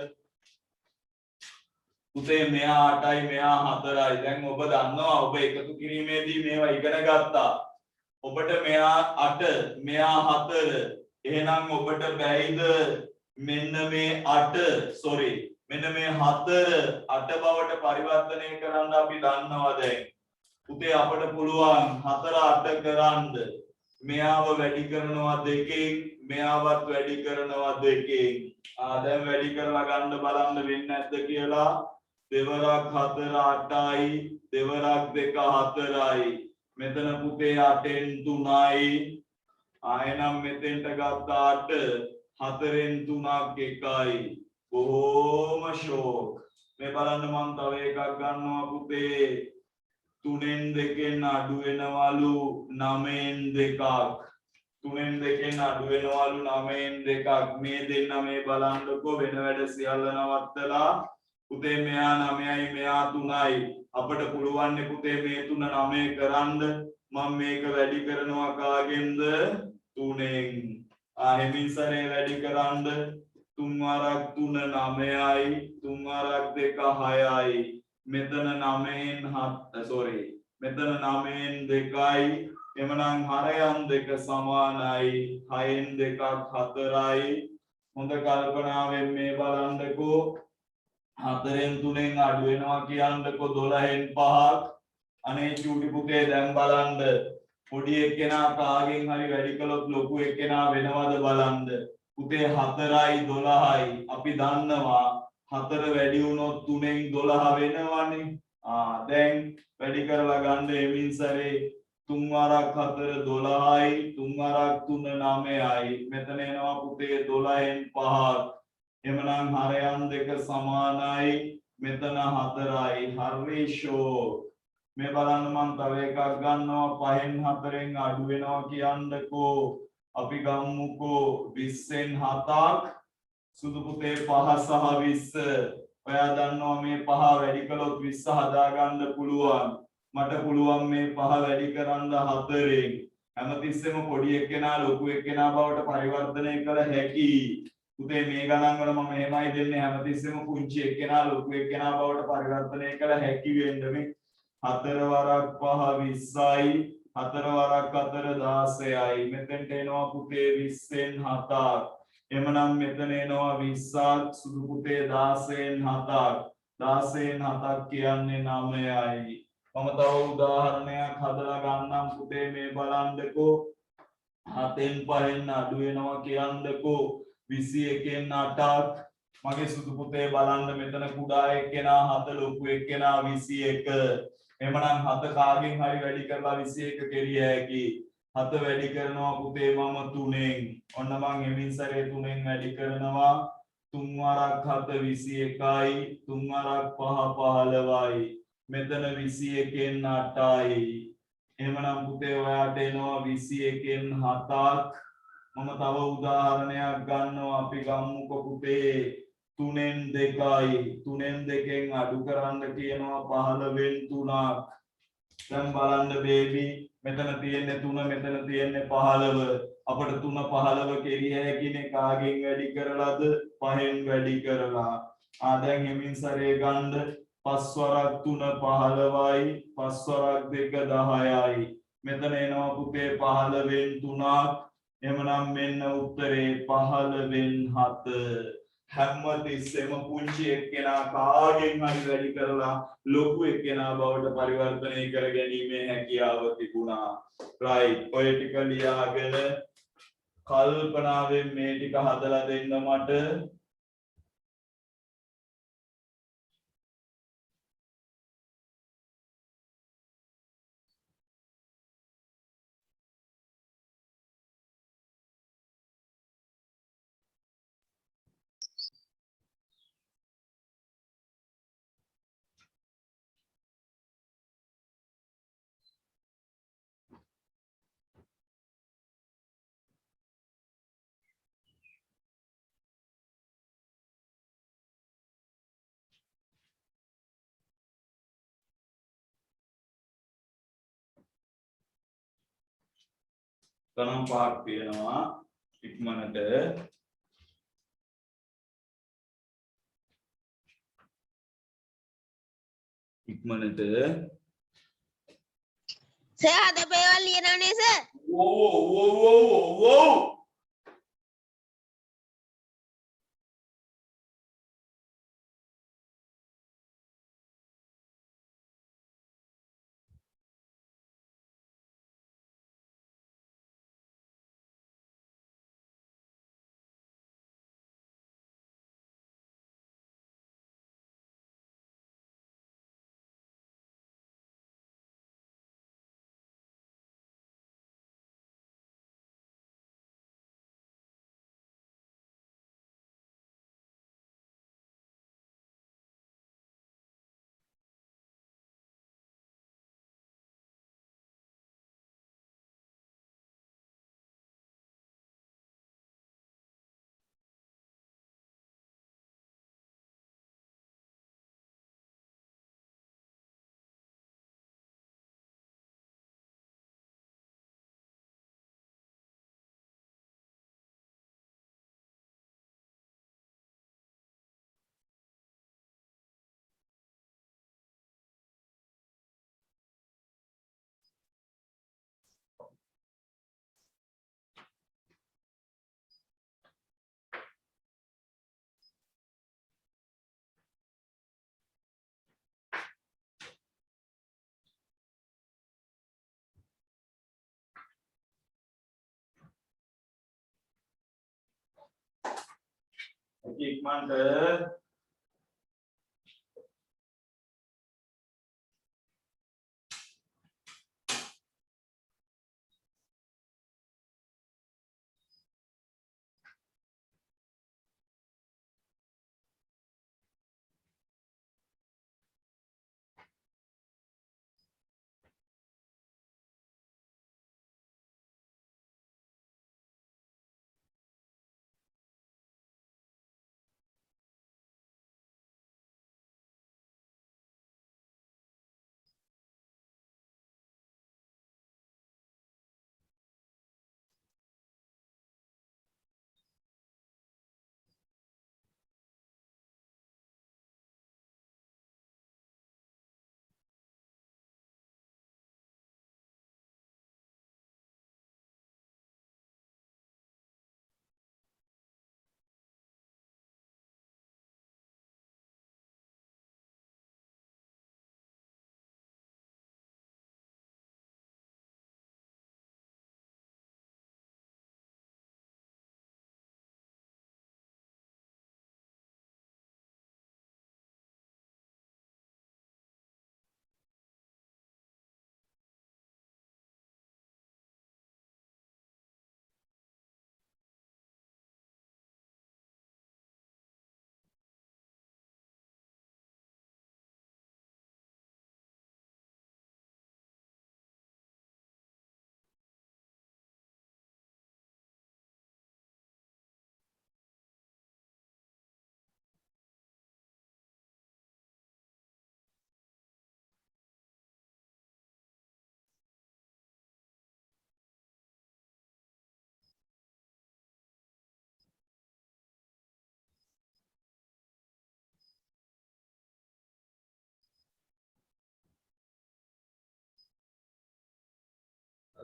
උතේ මෙයා 8යි මෙයා 4යි. දැන් ඔබ දන්නවා ඔබ එකතු කිරීමේදී මේවා ඉගෙන ගත්තා. ඔබට මෙයා 8 මෙයා 4. එහෙනම් ඔබට බැයිද මෙන්න මේ 8 මෙන්න මේ 4 8 බවට පරිවර්තනය කරන්න අපි දන්නවා දැන්. උතේ අපට පුළුවන් 4 8 කරන්න. මෙයාව වැඩි කරනවා 2කින් මෙයාවත් වැඩි කරනවා 2කින්. දැන් වැඩි කරලා ගන්න බලන්න වෙන්නේ නැද්ද කියලා. දෙවරක් 4 8යි දෙවරක් 2 4යි. මෙතන පුතේ 8න් 3යි. ආයෙනම් මෙතෙන්ට ගත්ත 8 4න් 3ක් 1යි. බොහොම ෂෝක්. මේ බලන්න මම තව එකක් ගන්නවා පුතේ. 3න් 2න් අඩු වෙනවලු 9න් 2ක්. 3න් 2න් අඩු වෙනවලු 9න් 2ක්. මේ දෙන්න මේ බලන්නකො වෙන වැඩ සියල්ල නවත්තලා. පුතේ මෙයා 9යි මෙයා 3යි. අපට පුළුවන් පුතේ මේ 3 9 කරන්න. මම මේක වැඩි කරනවා කාගෙන්ද? 3න්. හෙමින් සරේ වැඩි කරන්න. 3 වරක් 3 9යි 3 වරක් 2 6යි. මෙතන 9න් 7 මෙතන 9න් 2යි. එමනම් හරයන් 2 සමානයි. 6න් 2ක් 4යි. හොඳ කල්පනාවෙන් මේ බලන්නකෝ. 4න් 3න් අඩු වෙනවා කියන්නකො 12න් 5ක්. අනේ චූටි පුතේ දැන් බලන්න. පොඩි එක්කෙනා කාගෙන් හරි වැඩි කළොත් ලොකු එක්කෙනා වෙනවද බලන්න. පුතේ 4යි 12යි. අපි දන්නවා 4 වැඩි වුණොත් 3න් 12 වෙනවනේ. දැන් වැඩි කරලා ගන්න එමින් සරේ 3 වරක් 4 12යි 3 වරක් 3 9යි. මෙතන එනවා පුතේ 12න් 5ක්. එමනම් හරයන් 2 සමානයි. මෙතන 4යි. හරි ෂෝ. මේ බලන්න මම තව එකක් ගන්නවා. 5න් 4න් අඩු වෙනවා කියන්නකෝ. අපි ගමුකෝ 20න් 7ක්. සුදු පුතේ 5 සහ 20. ඔයා දන්නවා මේ 5 වැඩි කළොත් 20 හදා ගන්න පුළුවන්. මට පුළුවන් මේ 5 වැඩි කරන්න 4න්. හැමතිස්සෙම පොඩි එක්කෙනා ලොකු එක්කෙනා බවට පරිවර්තනය කළ හැකි. පුතේ මේ ගණන් වල මම එහෙමයි දෙන්නේ. හැමතිස්සෙම පුංචි එක්කෙනා ලොකු එක්කෙනා බවට පරිවර්තනය කළ හැකි වෙන්න මේ 4 වරක් 5 20යි 4 වරක් 4 16යි. මෙතෙන්ට එනවා පුතේ 20න් 7ක්. එමනම් මෙතන එනවා 20ක්. සුදු පුතේ 16න් 7ක්. 16න් 7ක් කියන්නේ 9යි. මම තව උදාහරණයක් හදලා ගන්නම් පුතේ මේ බලන්නකෝ. 7න් 5න් අඩු වෙනවා කියන්නකෝ 21න් 8ක්. මගේ සුදු පුතේ බලන්න මෙතන කුඩා එක්කෙනා 7 ලොකු එක්කෙනා 21. එමනම් 7 කාගෙන් හරි වැඩි කරලා 21 කෙරිය හැකි. 7 වැඩි කරනවා පුතේ මම 3න්. ඔන්න මං එමින් සැරේ 3න් වැඩි කරනවා. තුන්වරක් 7 21යි තුන්වරක් 5 15යි මෙතන 21න් 8යි එහෙමනම් පුතේ ඔයාට එනවා 21න් 7ක් මම තව උදාහරණයක් ගන්නවා අපි ගමුකෝ පුතේ 3න් 2යි 3න් 2න් අඩු කරන්න කියනවා 15න් 3ක් දැන් බලන්න බේබි මෙතන තියෙන්නේ 3 මෙතන තියෙන්නේ 15 අපිට 3 15 කෙරිය හැකිනේ කාගෙන් වැඩි කරලාද 5න් වැඩි කරලා දැන් හිමින් සරේ ගන්න 5 වරක් 3 15යි 5 වරක් 2 10යි මෙතන එනවා පුතේ 15න් 3ක් එහෙමනම් මෙන්න උත්තරේ 15න් 7 හැමතිස්සෙම පුංචි එක්කෙනා කාගෙන් හරි වැඩි කරලා ලොකු එක්කෙනා බවට පරිවර්තනය කර ගැනීමේ හැකියාව තිබුණා. right ඔය ටික ලියාගෙන කල්පනාවෙන් මේ ටික හදලා දෙන්න මට. ගණන් පහක් තියෙනවා ඉක්මනට සර් අද පේවල් ලියනවනේ සර්. ඕ ඉක්මනට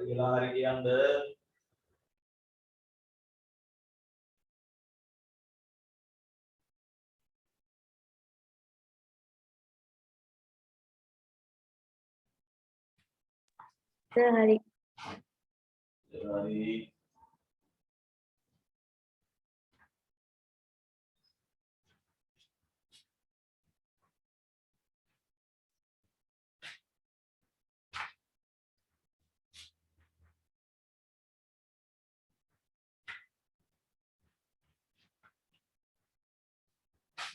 කියලා හරි කියන්න. සර් හරි. හරි.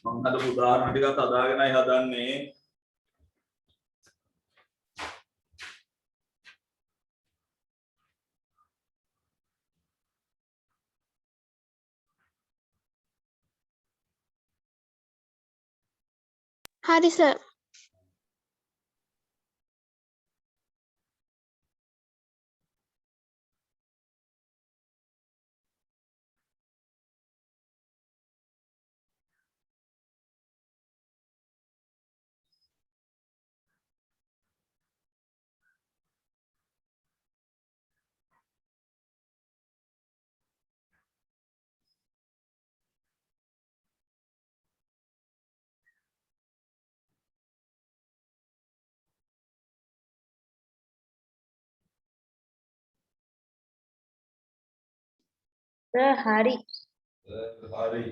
මම හදපු උදාහරණ ටිකත් හදාගෙනයි හදන්නේ. හරි සර්. සර් හරි. හරි.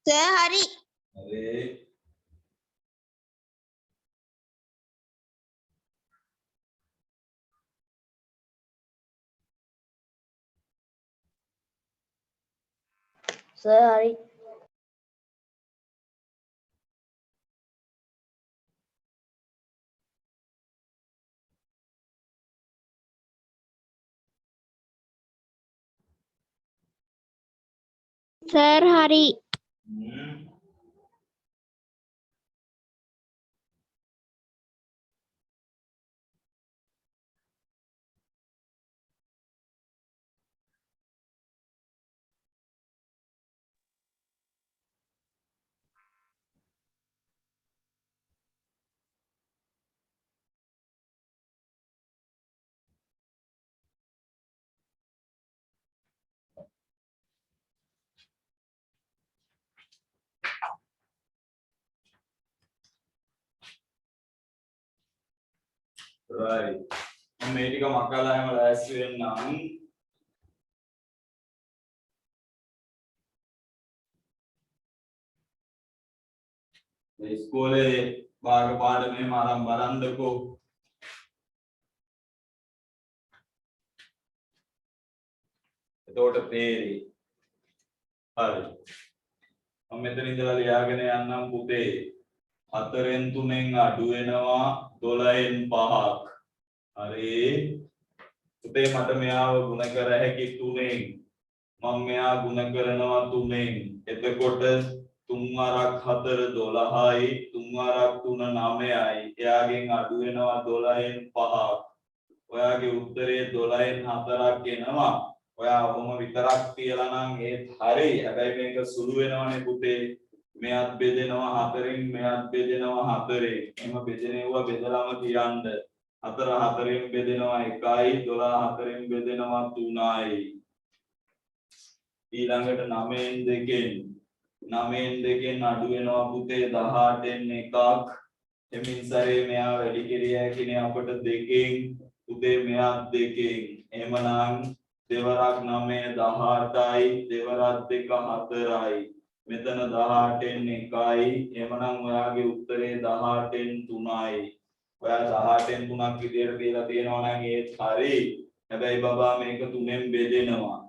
සර් හරි. හරි. සර් හරි. සර් හරි. right. මම මේ ටික මකලා හැම ලෑස්ති වෙන්නම්. මේ ඉස්කෝලේ භාග පාඩමේ මාරම් බලන්නකෝ. එතකොට තේරෙයි. හරි. මම මෙතන ඉඳලා ලියාගෙන යන්නම් පුතේ. 4න් 3න් අඩු වෙනවා 12න් 5ක්. හරි. පුතේ මට මෙයාව ගුණ කර හැකි 3න්. මම මෙයා ගුණ කරනවා 3න්. එතකොට 3 වරක් 4 12යි 3 වරක් 3 9යි. එයාගෙන් අඩු වෙනවා 12න් 5ක්. ඔයාගේ උත්තරේ 12න් 4ක් එනවා. ඔයා ඔහොම විතරක් තියලා නම් ඒත් හරි. හැබැයි මේක සුළු වෙනවනේ පුතේ. මෙයත් බෙදෙනවා 4න් මෙයත් බෙදෙනවා 4න්. එහෙම බෙදෙනවා බෙදලාම තියන්න. 4 4න් බෙදෙනවා 1යි 12 4න් බෙදෙනවා 3යි. ඊළඟට 9න් 2න් 9න් 2න් අඩු වෙනවා පුතේ 18න් 1ක්. එමින් සැරේ මෙයා වැඩි කිරිය හැකිනේ අපට 2න්. පුතේ මෙයත් 2න්. එහෙමනම් දෙවරක් 9 18යි දෙවරක් 2 4යි. මෙතන 18න් 1යි. එහෙමනම් ඔයාගේ උත්තරේ 18න් 3යි. ඔයා 18න් 3ක් විදියට දීලා තියෙනවා නම් ඒත් හරි. හැබැයි බබා මේක 3ෙන් බෙදෙනවා.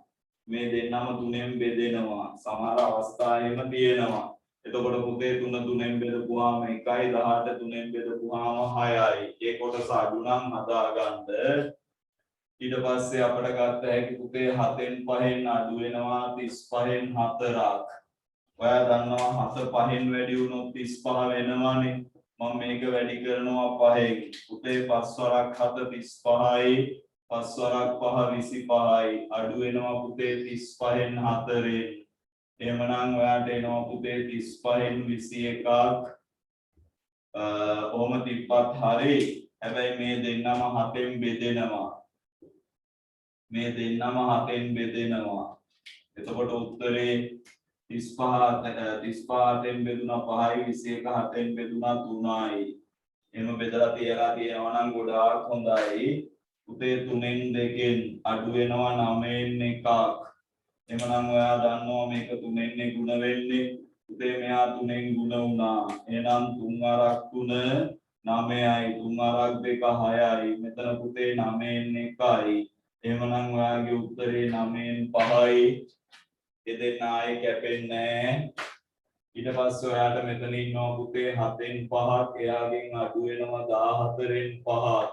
මේ දෙන්නම 3ෙන් බෙදෙනවා. සමහර අවස්ථා එහෙම තියෙනවා. එතකොට පුතේ 3 3ෙන් බෙදපුවාම 1යි 18 3ෙන් බෙදපුවාම 6යි. ඒ කොටස අඩු නම් හදාගන්න. ඊට පස්සේ අපිට ගත්ත හැකි පුතේ 7න් 5න් අඩු වෙනවා 35න් 4ක්. ඔයා දන්නවා 7 5න් වැඩි වුණොත් 35 වෙනවනේ. මම මේක වැඩි කරනවා 5න්. පුතේ 5 වරක් 7 35යි පස්වරක් 5 25යි අඩු වෙනවා පුතේ 35න් 4. එහෙමනම් ඔයාට එනවා පුතේ 35න් 21ක්. ඔහොම තිබ්බත් හරි. හැබැයි මේ දෙන්නම 7න් බෙදෙනවා. මේ දෙන්නම 7න් බෙදෙනවා. එතකොට උත්තරේ 35 7න් බෙදුනා 5යි 21 7න් බෙදුනා 3යි. එහෙම බෙදලා තියලා තියෙනවා නම් ගොඩාක් හොඳයි. පුතේ 3න් 2න් අඩු වෙනවා 9න් 1ක්. එහෙනම් ඔයා දන්නවා මේක 3න් ගුණ වෙන්නේ. පුතේ මෙහා 3න් ගුණ වුණා. එහෙනම් 3 අරක් 3 9යි 3 අරක් 2 6යි. මෙතන පුතේ 9න් 1යි. එහෙනම් ඔයාගේ උත්තරේ 9න් 5යි. ඒ දෙන්න ආයේ කැපෙන්නේ නැහැ. ඊට පස්සේ ඔයාට මෙතන ඉන්නවා පුතේ 7න් 5ක්. එයාගෙන් අඩු වෙනවා 14න් 5ක්.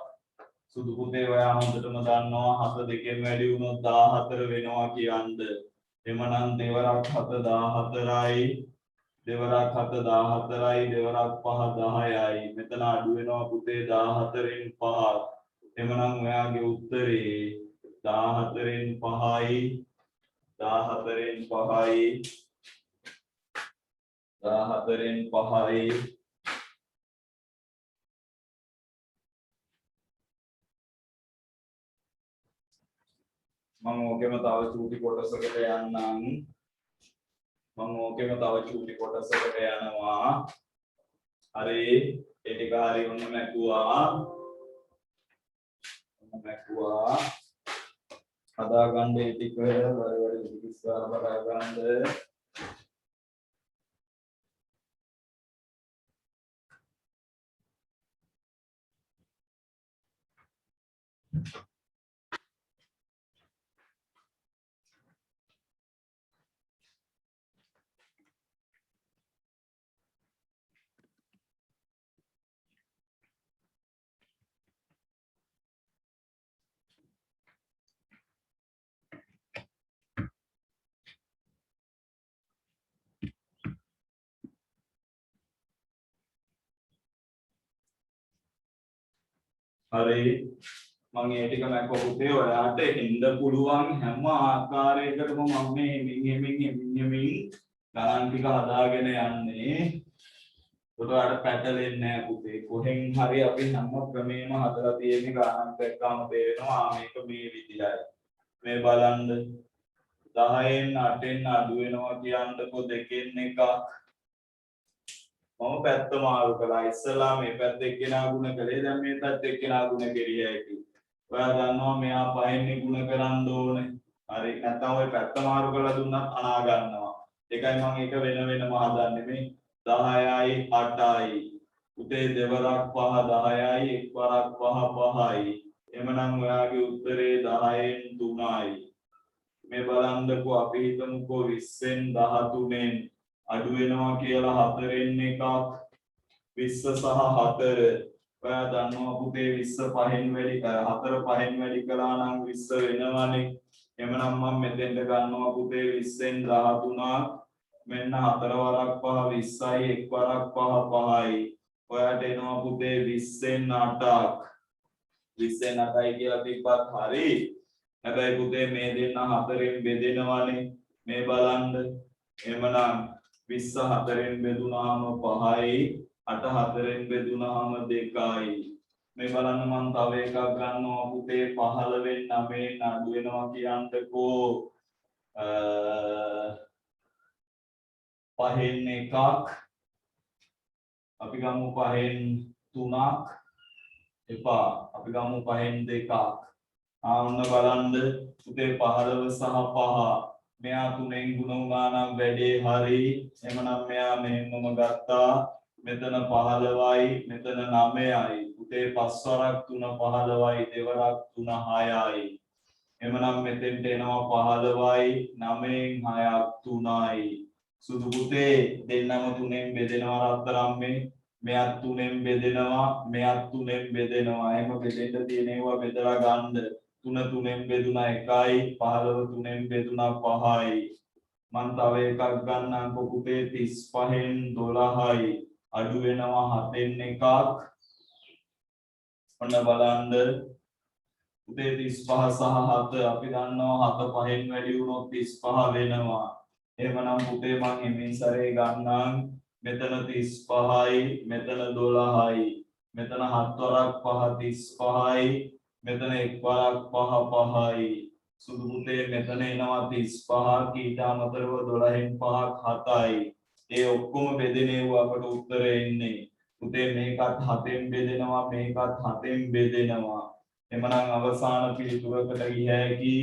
සුදු පුතේ ඔයා හොඳටම දන්නවා 7 2න් වැඩි වුණොත් 14 වෙනවා කියන්න. එමනම් දෙවරක් 7 14යි. දෙවරක් 7 14යි. දෙවරක් 5 10යි. මෙතන අඩු වෙනවා පුතේ 14න් 5ක්. එමනම් ඔයාගේ උත්තරේ 14න් 5යි. 14න් 5යි. 14න් 5යි. මම ඕකෙම තව චූටි කොටසකට යන්නම්. යනවා. හරි ඒ ටික හරි ඔන්න මැකුවා. හදාගන්න ඒ ටික වල ඉස්සර බලාගන්න. හරි මම ඒ ටික මැක්ක පුතේ ඔයාට එන්න පුළුවන් හැම ආකාරයකටම මම මේ එමින් ගණන් ටික හදාගෙන යන්නේ. ඔයාලට පැටලෙන්නේ නැහැ පුතේ. කොහෙන් හරි අපි හැම ක්‍රමෙම හදලා තියෙන්නේ ගණන් එක්කම තේරෙනවා මේක මේ විදිහයි. මේ බලන්න 10න් 8න් අඩු වෙනවා කියන්නකෝ 2න් 1ක්. මම පැත්ත මාරු කළා. ඉස්සලා මේ පැත්ත එක්කෙනා ගුණ කළේ. දැන් මේ පැත්ත එක්කෙනා ගුණ කෙරිය හැකි. ඔයා දන්නවා මෙයා පහෙන් ගුණ කරන්න ඕනේ. හරි. නැත්නම් ඔය පැත්ත මාරු කරලා දුන්නත් අනා ගන්නවා. ඒකයි මම එක වෙන වෙනම හදන්නේ. මේ 10යි 8යි. උතේ දෙවරක් 5 10යි එක්වරක් 5 5යි. එhmenan ඔයාගේ උත්තරේ 10න් 3යි. මේ බලන්නකෝ අපි හිතමුකෝ 20න් 13න් අඩු වෙනවා කියලා 4න් 1ක් 20 සහ 4 ඔයා දන්නවා පුතේ 20 5න් වැඩි 4 5න් වැඩි කළා නම් 20 වෙනවනේ. එhmenan මම මෙතෙන්ට ගන්නවා පුතේ 20න් 13ක් මෙන්න 4 වරක් 5 20යි එක් වරක් 5 5යි. ඔයාට එනවා පුතේ 20න් 8ක් 20න් 8යි කියලා තිබ්බත් හරි. හැබැයි පුතේ මේ දෙන්න 4න් බෙදෙනවනේ. මේ බලන්න. එhmenan 20 4න් බෙදුනාම 5යි 8 4න් බෙදුනාම 2යි. මේ බලන්න මම තව එකක් ගන්නවා පුතේ 15න් 9න් අඩු වෙනවා කියන්නකෝ 5න් 1ක් අපි ගමු 5න් 3ක් එපා අපි ගමු 5න් 2ක්. ආන්න බලන්න පුතේ 15 සහ 5 මෙයා 3න් ගුණ වුණා නම් වැඩේ හරි. එhmenan මෙයා මෙහෙමම ගත්තා. මෙතන 15යි මෙතන 9යි. පුතේ 5 වරක් 3 15යි දෙවරක් 3 6යි. එhmenan මෙතෙන්ට එනවා 15යි 9න් 6ක් 3යි. සුදු පුතේ දෙන්නම 3න් බෙදෙනවා රත්තරන් මේ. මෙයත් 3න් බෙදෙනවා මෙයත් 3න් බෙදෙනවා. එහෙම බෙදෙන්න තියෙන ඒවා බෙදලා ගන්න. 3 3න් බෙදුනා 1යි 15 3න් බෙදුනා 5යි. මම තව එකක් ගන්නම්කො පුතේ 35න් 12යි අඩු වෙනවා 7න් 1ක්. ඔන්න බලන්න පුතේ 35 සහ 7 අපි දන්නවා 7 5න් වැඩි වුණොත් 35 වෙනවා. එහෙමනම් පුතේ මම හිමින් සැරේ ගන්නම්. මෙතන 35යි, මෙතන 12යි. මෙතන 7 වරක් 5 35යි. මෙතන 1 වරක් 5 5යි. සුදු පුතේ මෙතන එනවා 35ක් ඊට අමතරව 12න් 5ක් 7යි. ඒ ඔක්කොම බෙදෙනව අපට උත්තරේ එන්නේ. පුතේ මේකත් 7න් බෙදෙනවා, මේකත් 7න් බෙදෙනවා. එමනම් අවසාන පිළිතුරකට ගිය හැකි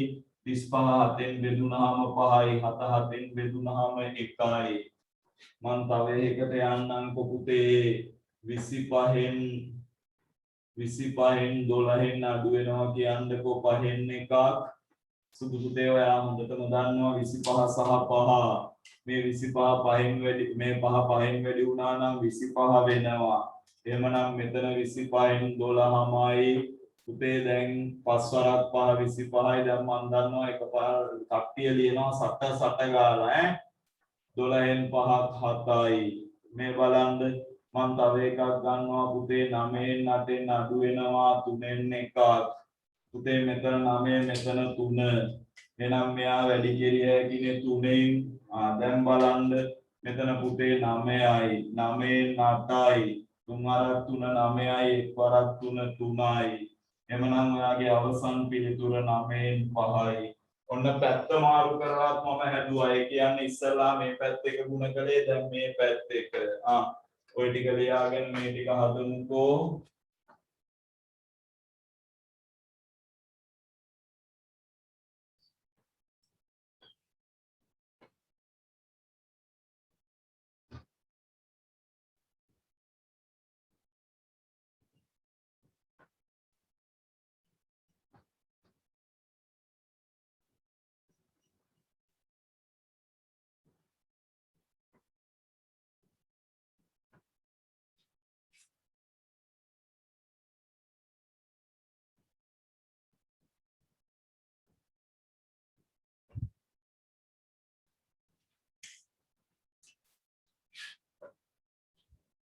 35 7න් බෙදුනහම 5යි, 7 7න් බෙදුනහම 1යි. මම තව එකකට යන්නම්කො පුතේ 25න් 12න් අඩු වෙනවා කියන්නකො 5න් එකක්. සුදු පුතේ ඔයා හොඳටම දන්නවා 25 සහ 5 මේ 25 5න් වැඩි මේ 5 5න් වැඩි වුණා නම් 25 වෙනවා. එහෙමනම් මෙතන 25න් 12මයි. පුතේ දැන් 5 වරක් 5 25යි. දැන් මම දන්නවා එකපාර කට්ටිය ලියනවා සට ගාලා ඈ 12න් 5ක් 7යි. මේ බලන්න මම තව එකක් ගන්නවා පුතේ 9න් 8න් අඩු වෙනවා 3න් එකක්. පුතේ මෙතන 9 මෙතන 3. එහෙනම් මෙයා වැඩි කෙරිය හැකිනේ 3න්. දැන් බලන්න මෙතන පුතේ 9යි 9න් 8යි 3 වරක් 3 9යි 1 වරක් 3 3යි. එමනම් ඔයාගේ අවසන් පිළිතුර 9න් 5යි. ඔන්න පැත්ත මාරු කරලාත් මම හැදුවා. ඒ කියන්නේ ඉස්සලා මේ පැත්ත එක ගුණ කළේ දැන් මේ පැත්ත එක. ඔය ටික ලියාගෙන මේ ටික හදමුකෝ.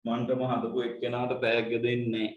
මන්ටම හදපු එක්කෙනාට තෑග්ග දෙන්නේ.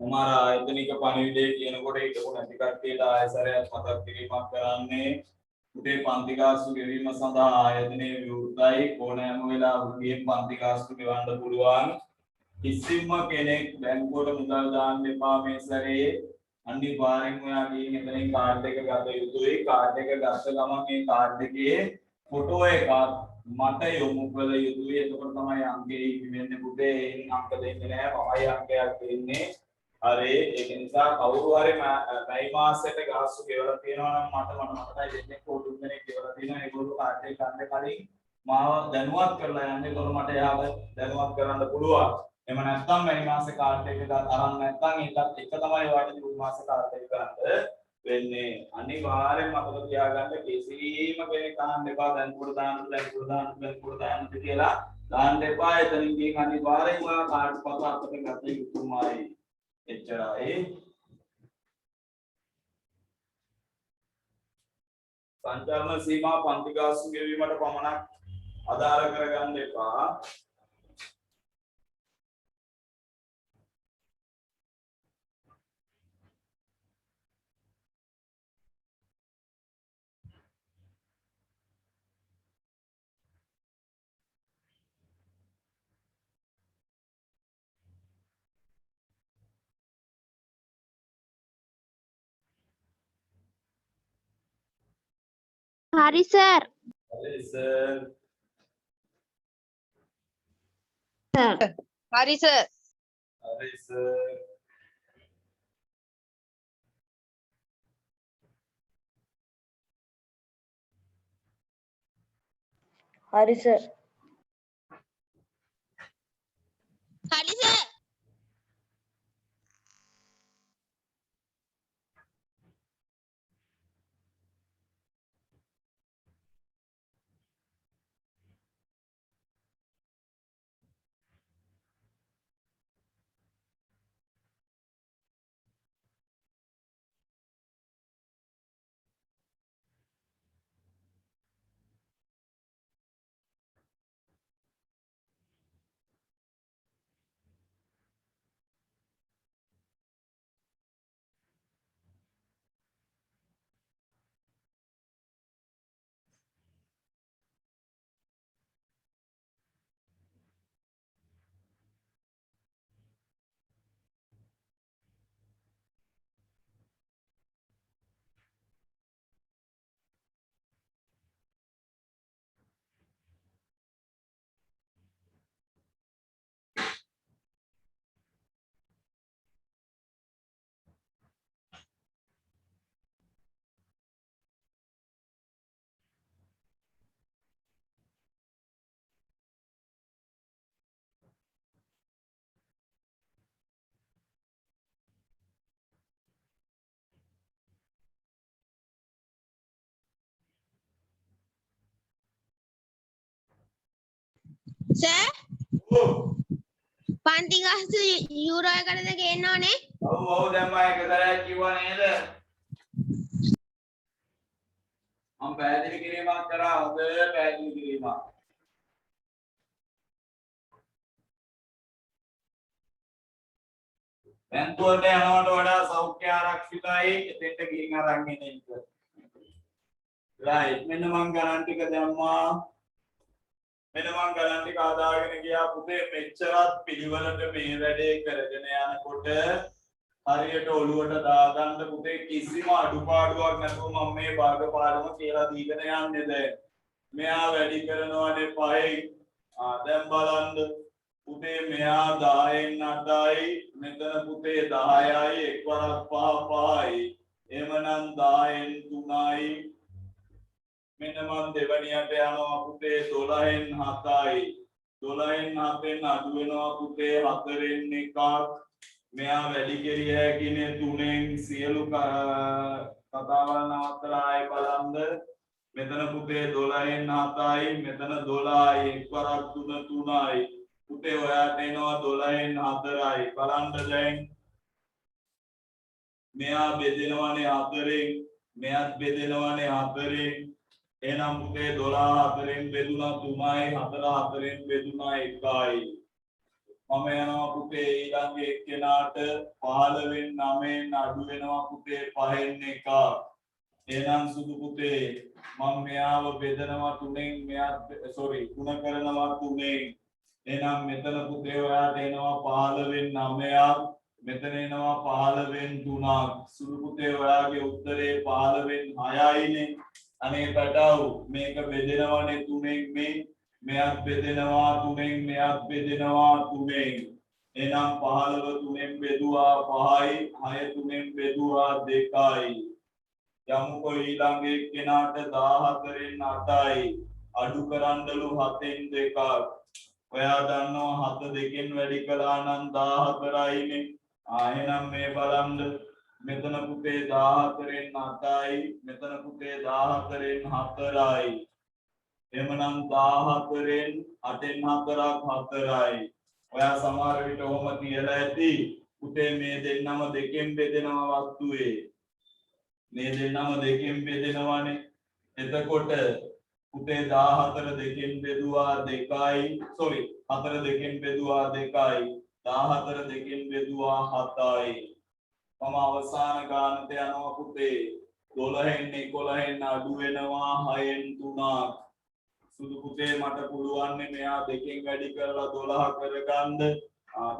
हमारा आयतनिक පණිවිඩය කියනකොට හිටපු නැති කට්ටියට ආයසරයක් මතක් කිරීමක් කරන්නේ උදේ පන්ති ගාස්තු ගෙවීම සඳහා ආයතනයේ විවෘතයි ඕනෑම වෙලාවකදී පන්ති ගාස්තු ගෙවන්න පුළුවන් කිසිම කෙනෙක් බැංකුවට මුදල් දාන්න එපා මේ සැරේ අනිවාර්යෙන්ම ඔයා ගිහින් එතනින් කාඩ් එක ගත යුතුයි කාඩ් එක ගත්ත ගමන් මේ කාඩ් එකේ ෆොටෝ එකක් මට යොමු කළ යුතුයි එතකොට තමයි අංකය ඉවෙන්නේ පුතේ අංක දෙන්නේ නැහැ මමයි අංකයක් දෙන්නේ හරි ඒක නිසා කවුරු හරි මයි මාසෙට ගාස්තු ගෙවලා තියෙනවා නම් මටයි දෙන්නේ කෝටු දෙනෙක් ගෙවලා තියෙනවා ඒගොල්ලෝ කාඩ් එක ගන්න කලින් මාව දැනුවත් කරලා යන්නේ ඒගොල්ලෝ මට එයාව දැනුවත් කරන්න පුළුවන් එහෙම නැත්නම් මයි මාසේ කාඩ් එක අරන් නැත්නම් ඒකත් එක තමයි ඔයාලට ජූන් මාසේ කාඩ් එක ගන්න වෙන්නේ අනිවාර්යෙන්ම මතක තියාගන්න කිසිම කෙනෙක් අහන්න එපා දැන්පුර දාන්න කියලා දාන්න එපා එතනින් ගිහින් අනිවාර්යෙන්ම ඔයා කාඩ් පත අතට ගත යුතුමයි එච්චරයි සංචාරණ සීමා පන්ති ගාස්තු ගෙවීමට පමණක් අදාළ කරගන්න එපා Hari sir. හරි සර් Hari sir. හරි සර් හරි sir Hari sir. Sir, panti gastu euro එකකට ගේන්න ඕනේ. ඔව් දැන් මම එක සැරයක් කිව්වා නේද මම පැහැදිලි කිරීමක් කරා හොඳ පැහැදිලි කිරීමක් බැංකුවට යනවට වඩා සෞඛ්‍ය ආරක්ෂිතයි එතෙන්ට ගිහින් අරන් එන එක රයිට් මෙන්න මම ගණන් ටික දැම්මා මෙන්න මම ගණන් ටික ආදාගෙන ගියා පුතේ මෙච්චරත් පිළිවෙලට මේ වැඩේ කරගෙන යනකොට හරියට ඔළුවට දාගන්න පුතේ කිසිම අඩුපාඩුවක් නැතුව මම මේ භාග පාඩම කියලා දීගෙන යන්නේ දැන් මෙයා වැඩි කරනවානේ 5යි දැන් බලන්න පුතේ මෙයා 10න් 8යි මෙතන පුතේ 10යි එක්වරක් 5 5යි එහෙමනම් 10න් 3යි මෙන්න මම දෙවැනියට යනවා පුතේ 12න් 7යි 12න් 7න් අඩු වෙනවා පුතේ 4න් 1ක් මෙයා වැඩි කෙරිය හැකිනේ 3න් සියලු කතාවල් නවත්තලා ආයෙ බලන්න මෙතන පුතේ 12න් 7යි මෙතන 12යි එක්වරක් 3 3යි පුතේ ඔයාට එනවා 12න් 4යි බලන්න දැන් මෙයා බෙදෙනවනේ 4න් මෙයාත් බෙදෙනවනේ 4න් එහෙනම් පුතේ 12 4න් බෙදුනා 3යි 4 4න් බෙදුනා 1යි මම යනවා පුතේ ඊළඟ එක්කෙනාට 15 9 අඩු වෙනවා පුතේ 5න් එකක්. එහෙනම් සුදු පුතේ මම මෙයාව බෙදනවා 3න් මෙයා ಗುಣ කරනවා 3න්. එහෙනම් මෙතන පුතේ ඔයාට එනවා 15න් 9ක්. මෙතන එනවා 15න් 3ක්. සුදු පුතේ ඔයාගේ උත්තරේ 15න් 6යිනේ. අනේ පැටව මේක බෙදෙනවනේ 3න් මේ මෙයක් බෙදෙනවා 3න් මෙයක් බෙදෙනවා 3න්. එහෙනම් 15 3න් බෙදුවා 5යි 6 3න් බෙදුවා 2යි. යමුකෝ ඊළඟ එක්කෙනාට 14න් 8යි අඩු කරන්නලු 7න් 2ක්. ඔයා දන්නවා 7 2න් වැඩි කළා නම් 14යිනේ. එහෙනම් මේ බලන්න මෙතන පුතේ 14න් 8යි මෙතන පුතේ 14න් 4යි. එමනම් 14න් 8න් 4ක් 4යි. ඔයා සමහර විට ඔහොම කියලා ඇති පුතේ මේ දෙන්නම දෙකෙන් බෙදෙනවා වස්තුවේ. මේ දෙන්නම දෙකෙන් බෙදෙනවානේ. එතකොට පුතේ 14 දෙකෙන් බෙදුවා 2යි 4 දෙකෙන් බෙදුවා 2යි 14 දෙකෙන් බෙදුවා 7යි. මම අවසාන ගානට යනවා පුතේ 12න් 11න් අඩු වෙනවා 6න් 3ක්. සුදු පුතේ මට පුළුවන් මෙයා දෙකෙන් වැඩි කරලා 12 කරගන්න.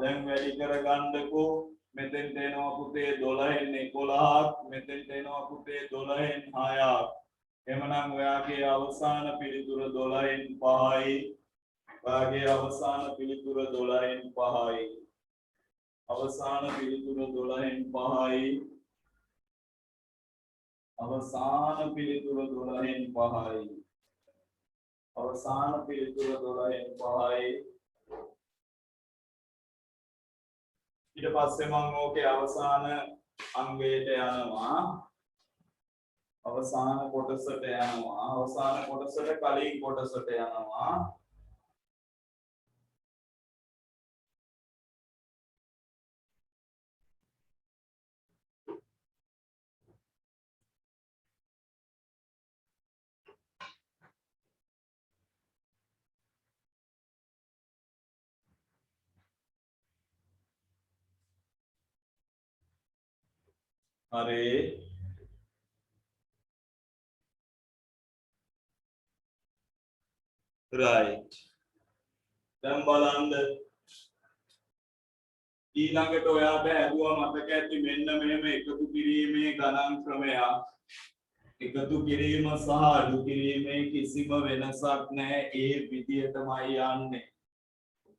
දැන් වැඩි කරගන්නකෝ. මෙතෙන්ට එනවා පුතේ 12න් 11ක් මෙතෙන්ට එනවා පුතේ 12න් 6ක්. එමනම් ඔයාගේ අවසාන පිළිතුර 12න් 5යි. ඔයාගේ අවසාන පිළිතුර 12න් 5යි. අවසාන පිළිතුර 12න් 5යි. අවසාන පිළිතුර 12න් 5යි. අවසාන පිළිතුර 12න් 5යි. ඊට පස්සේ මම ඕකේ අවසාන අංගයට යනවා. අවසාන කොටසට යනවා. අවසාන කොටසට කලින් කොටසට යනවා. හරි right. දැන් බලන්න ඊළඟට ඔයාට ඇහුවා මතක ඇති මෙන්න මෙහෙම එකතු කිරීමේ ගණන් ක්‍රමයක්. එකතු කිරීම සහ අඩු කිරීමේ කිසිම වෙනසක් නැහැ. ඒ විදියටමයි යන්නේ.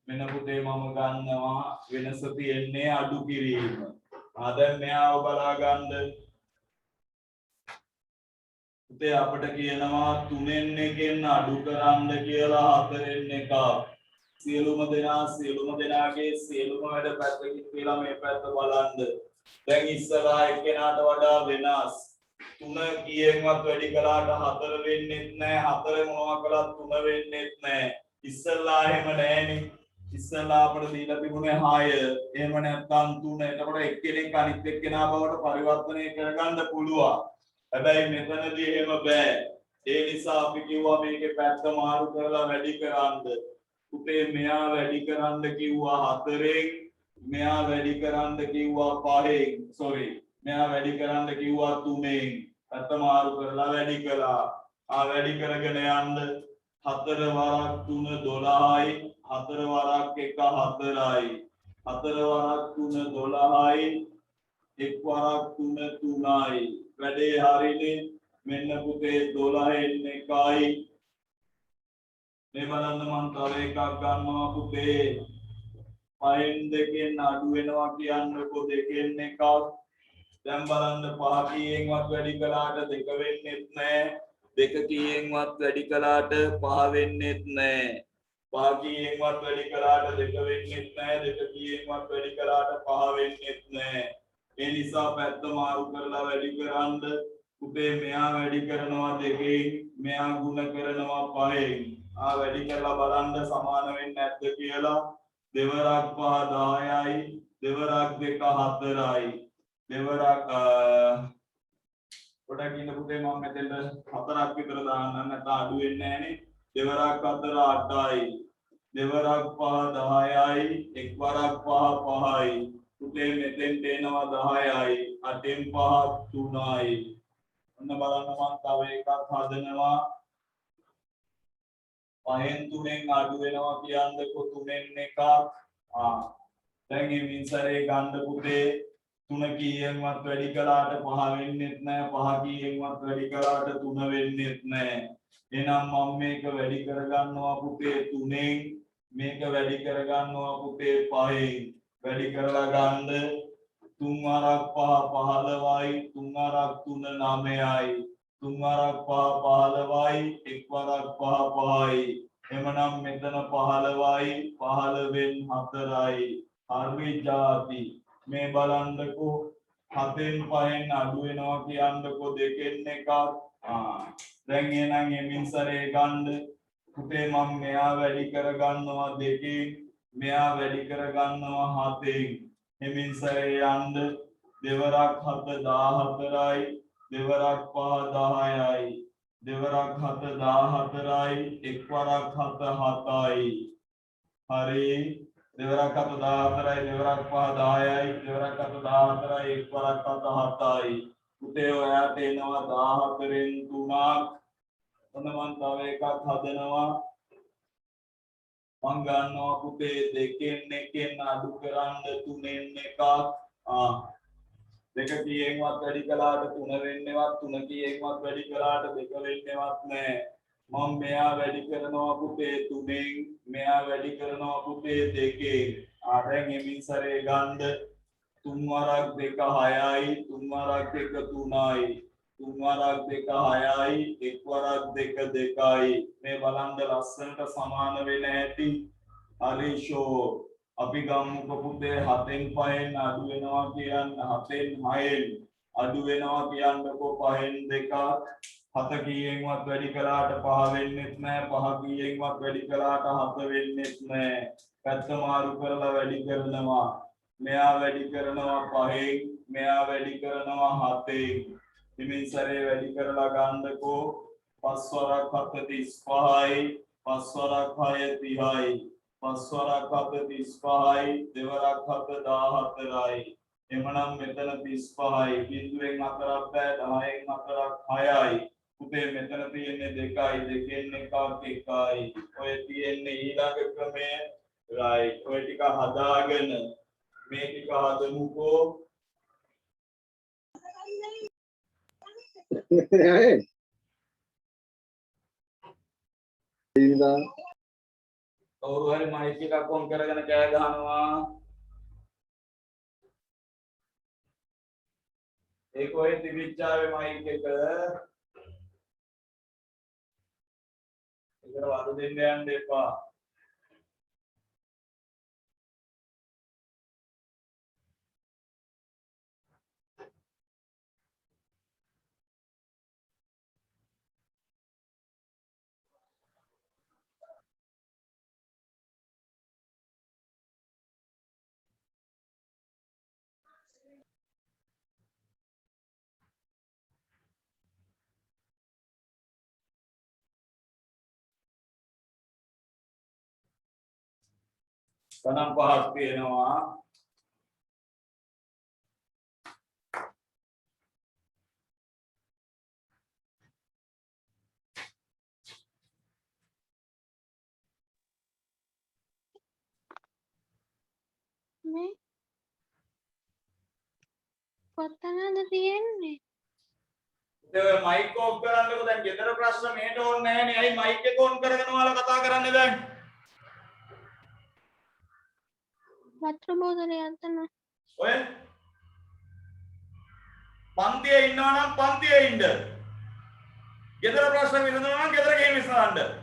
මෙන්න පුතේ මම ගන්නවා වෙනස තියෙන්නේ අඩු කිරීම. දැන් මෙයාව බලා ගන්න. පුතේ අපිට කියනවා 3න් 1න් අඩු කරන්න කියලා 4න් 1ක්. සියලුම දෙනාගේ සියලුම වැඩ පැත්තකින් කියලා මේ පැත්ත බලන්න. දැන් ඉස්සරහා එක්කෙනාට වඩා වෙනස්. 3 කීයෙන්වත් වැඩි කළාට 4 වෙන්නේත් නැහැ. 4 මොනවා කළත් 3 වෙන්නේත් නැහැ. ඉස්සල්ලා එහෙම නැහැනේ. ඉස්සලා අපිට දීලා තිබුණේ 6. එහෙම නැත්නම් 3. එතකොට එක්කෙනෙක් අනිත් එක්කෙනා බවට පරිවර්තනය කරගන්න පුළුවන්. හැබැයි මෙතනදී එහෙම බෑ. ඒ නිසා අපි කිව්වා මේකේ පැත්ත මාරු කරලා වැඩි කරන්න. පුතේ මෙයා වැඩි කරන්න කිව්වා 4න්. මෙයා වැඩි කරන්න කිව්වා 5න්. මෙයා වැඩි කරන්න කිව්වා 3න්. පැත්ත මාරු කරලා වැඩි කළා. වැඩි කරගෙන යන්න 4 වරක් 3 12යි. 4 වරක් 1 4යි. 4 වරක් 3 12යි. 1 වරක් 3 3යි. වැඩේ හරිනේ. මෙන්න පුතේ 12න් 1යි. මේ බලන්න මම තව එකක් ගන්නවා පුතේ. 5න් 2න් අඩු වෙනවා කියන්නකො 2න් 1ක්. දැන් බලන්න 5 කීයෙන්වත් වැඩි කළාට 2 වෙන්නේත් නැහැ. 2 කීයෙන්වත් වැඩි කළාට 5 වෙන්නේත් නැහැ. 5 කීයෙන්වත් වැඩි කළාට 2 වෙන්නේත් නැහැ. 2 කීයෙන්වත් වැඩි කළාට 5 වෙන්නේත් නැහැ. ඒ නිසා පැත්ත මාරු කරලා වැඩි කරන්න. පුතේ මෙයා වැඩි කරනවා 2න්. මෙයා ගුණ කරනවා 5න්. වැඩි කරලා බලන්න සමාන වෙන්නේ නැද්ද කියලා. දෙවරක් 5 10යි. දෙවරක් 2 4යි. දෙවරක් පොඩක් ඉන්න පුතේ මම මෙතෙන්ට 4ක් විතර දාන්න නැත්නම් අඩු වෙන්නේ නැහනේ. දෙවරක් 4 8යි. දෙවරක් පහ 10යි එක්වරක් පහ 5යි පුතේ මෙතෙන්ට එනවා 10යි අටෙන් පහක් 3යි ඔන්න බලන්න මම තව එකක් හදනවා පහෙන් 3ෙන් අඩු වෙනවා කියන්නකො 3ෙන් එකක් දැන් මේ මින්සරේ ගන්න පුතේ 3 කීයෙන්වත් වැඩි කළාට 5 වෙන්නෙත් නැහැ 5 කීයෙන්වත් වැඩි කළාට 3 වෙන්නෙත් නැහැ එහෙනම් මම මේක වැඩි කරගන්නවා පුතේ 3ෙන් මේක වැඩි කරගන්නවා පුතේ 5ෙන් වැඩි කරලා ගන්න 3 වරක් 5 15යි 3 වරක් 3 9යි 3 වරක් 5 15යි 1 වරක් 5 5යි එමනම් මෙතන 15යි 15න් 4යි හරි જાති මේ බලන්නකෝ 7න් 5න් අඩු වෙනවා කියන්නකෝ 2න් එකක් දැන් එහෙනම් එමින්සරේ ගන්න පුතේ මම මෙයා වැඩි කරගන්නවා 2කින් මෙයා වැඩි කරගන්නවා 7න් එමින්සරේ යන්න දෙවරක් 7 14යි දෙවරක් 5 10යි දෙවරක් 7 14යි එක්වරක් 7 7යි හරි දෙවරක් 7 14යි දෙවරක් 5 10යි දෙවරක් 7 14යි එක්වරක් 7 7යි පුතේ ඔයාට එනවා 14න් 3ක් ඔන්න මම තව එකක් හදනවා මම ගන්නවා පුතේ 2න් 1න් අඩු කරන්න 3න් එකක් දෙක කීයෙන්වත් වැඩි කළාට 3 වෙන්නේවත් 3 කීයෙන්වත් වැඩි කළාට 2 වෙන්නේවත් නැහැ මම මෙයා වැඩි කරනවා පුතේ 3න් මෙයා වැඩි කරනවා පුතේ 2න් දැන් එමින්සරේ ගන්න 3 වරක් 2 6යි 3 වරක් 1 3යි 3 වරක් 2 6යි 1 වරක් 2 2යි මේ බලන්න ලස්සනට සමාන වෙන හැටි හරි ෂෝ අපි ගමුකෝ පුතේ 7න් 5න් අඩු වෙනවා කියන්නේ 7න් 6න් අඩු වෙනවා කියන්නකෝ 5න් 2ක් 7 කීයෙන්වත් වැඩි කළාට 5 වෙන්නෙත් නැහැ 5 කීයෙන්වත් වැඩි කළාට 7 වෙන්නෙත් නැහැ පැත්ත මාරු කරලා වැඩි කරනවා මෙයා වැඩි කරනවා 5න් මෙයා වැඩි කරනවා 7න් ඉමින්සරේ වැඩි කරලා ගන්නකෝ 5 වරක් 7 35යි 5 වරක් 6 30යි 5 වරක් 7 35යි දෙවරක් 7 14යි එමනම් මෙතන 35යි බිඳුවෙන් 4ක් බෑ 10න් 4ක් 6යි පුතේ මෙතන තියෙන්නේ 2යි 2න් එකක් 1යි ඔය තියෙන්නේ ඊළඟ ක්‍රමය රයිට් ඔය ටික හදාගෙන මේ ටික හදමුකෝ කවුරු හරි මයික් එකක් ඔන් කරගෙන කෑ ගහනවා ඒක ඔය තිබිච්චාවේ මයික් එක ඒකට වද දෙන්න යන්න එපා ගණන් පහක් තියෙනවා මේ කොතනද තියෙන්නේ ඒ මයික් ඔෆ් කරන්නකෝ දැන් ගෙදර ප්‍රශ්න මේට ඕනේ නැහැනේ ඇයි මයික් එක ඔන් කරගෙන ඔයාලා කතා කරන්නේ දැන් වතුර බෝතලේ යන්න ඔය පන්තියේ ඉන්නවා නම් පන්තියේ ඉන්න ගෙදර ප්‍රශ්න විසඳනවා නම් ගෙදර ගේම් විසඳන්න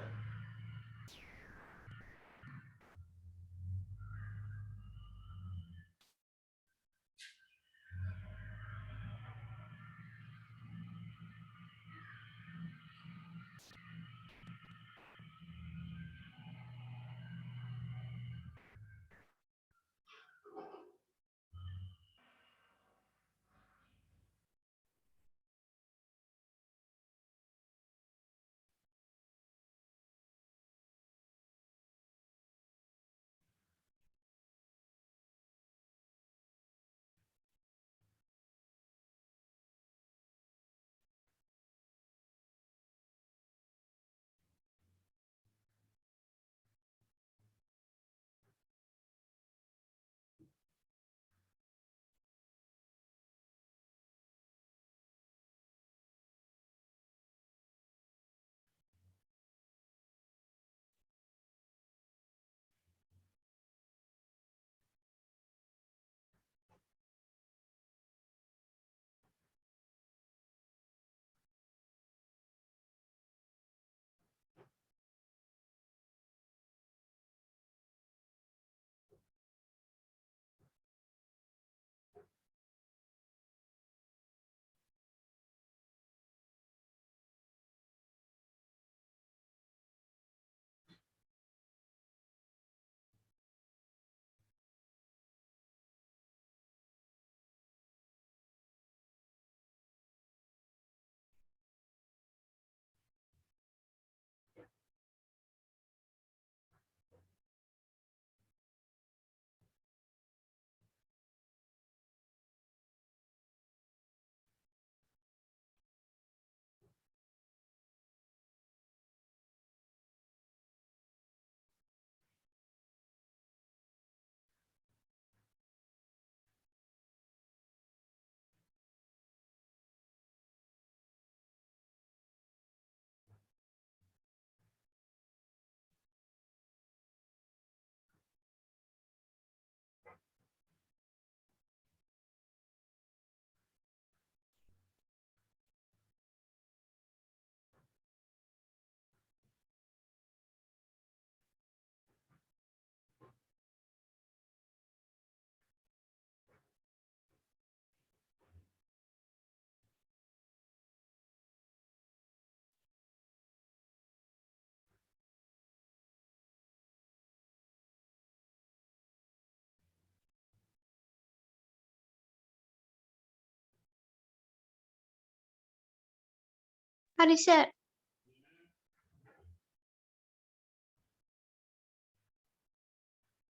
හරි සර්.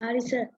හරි සර්.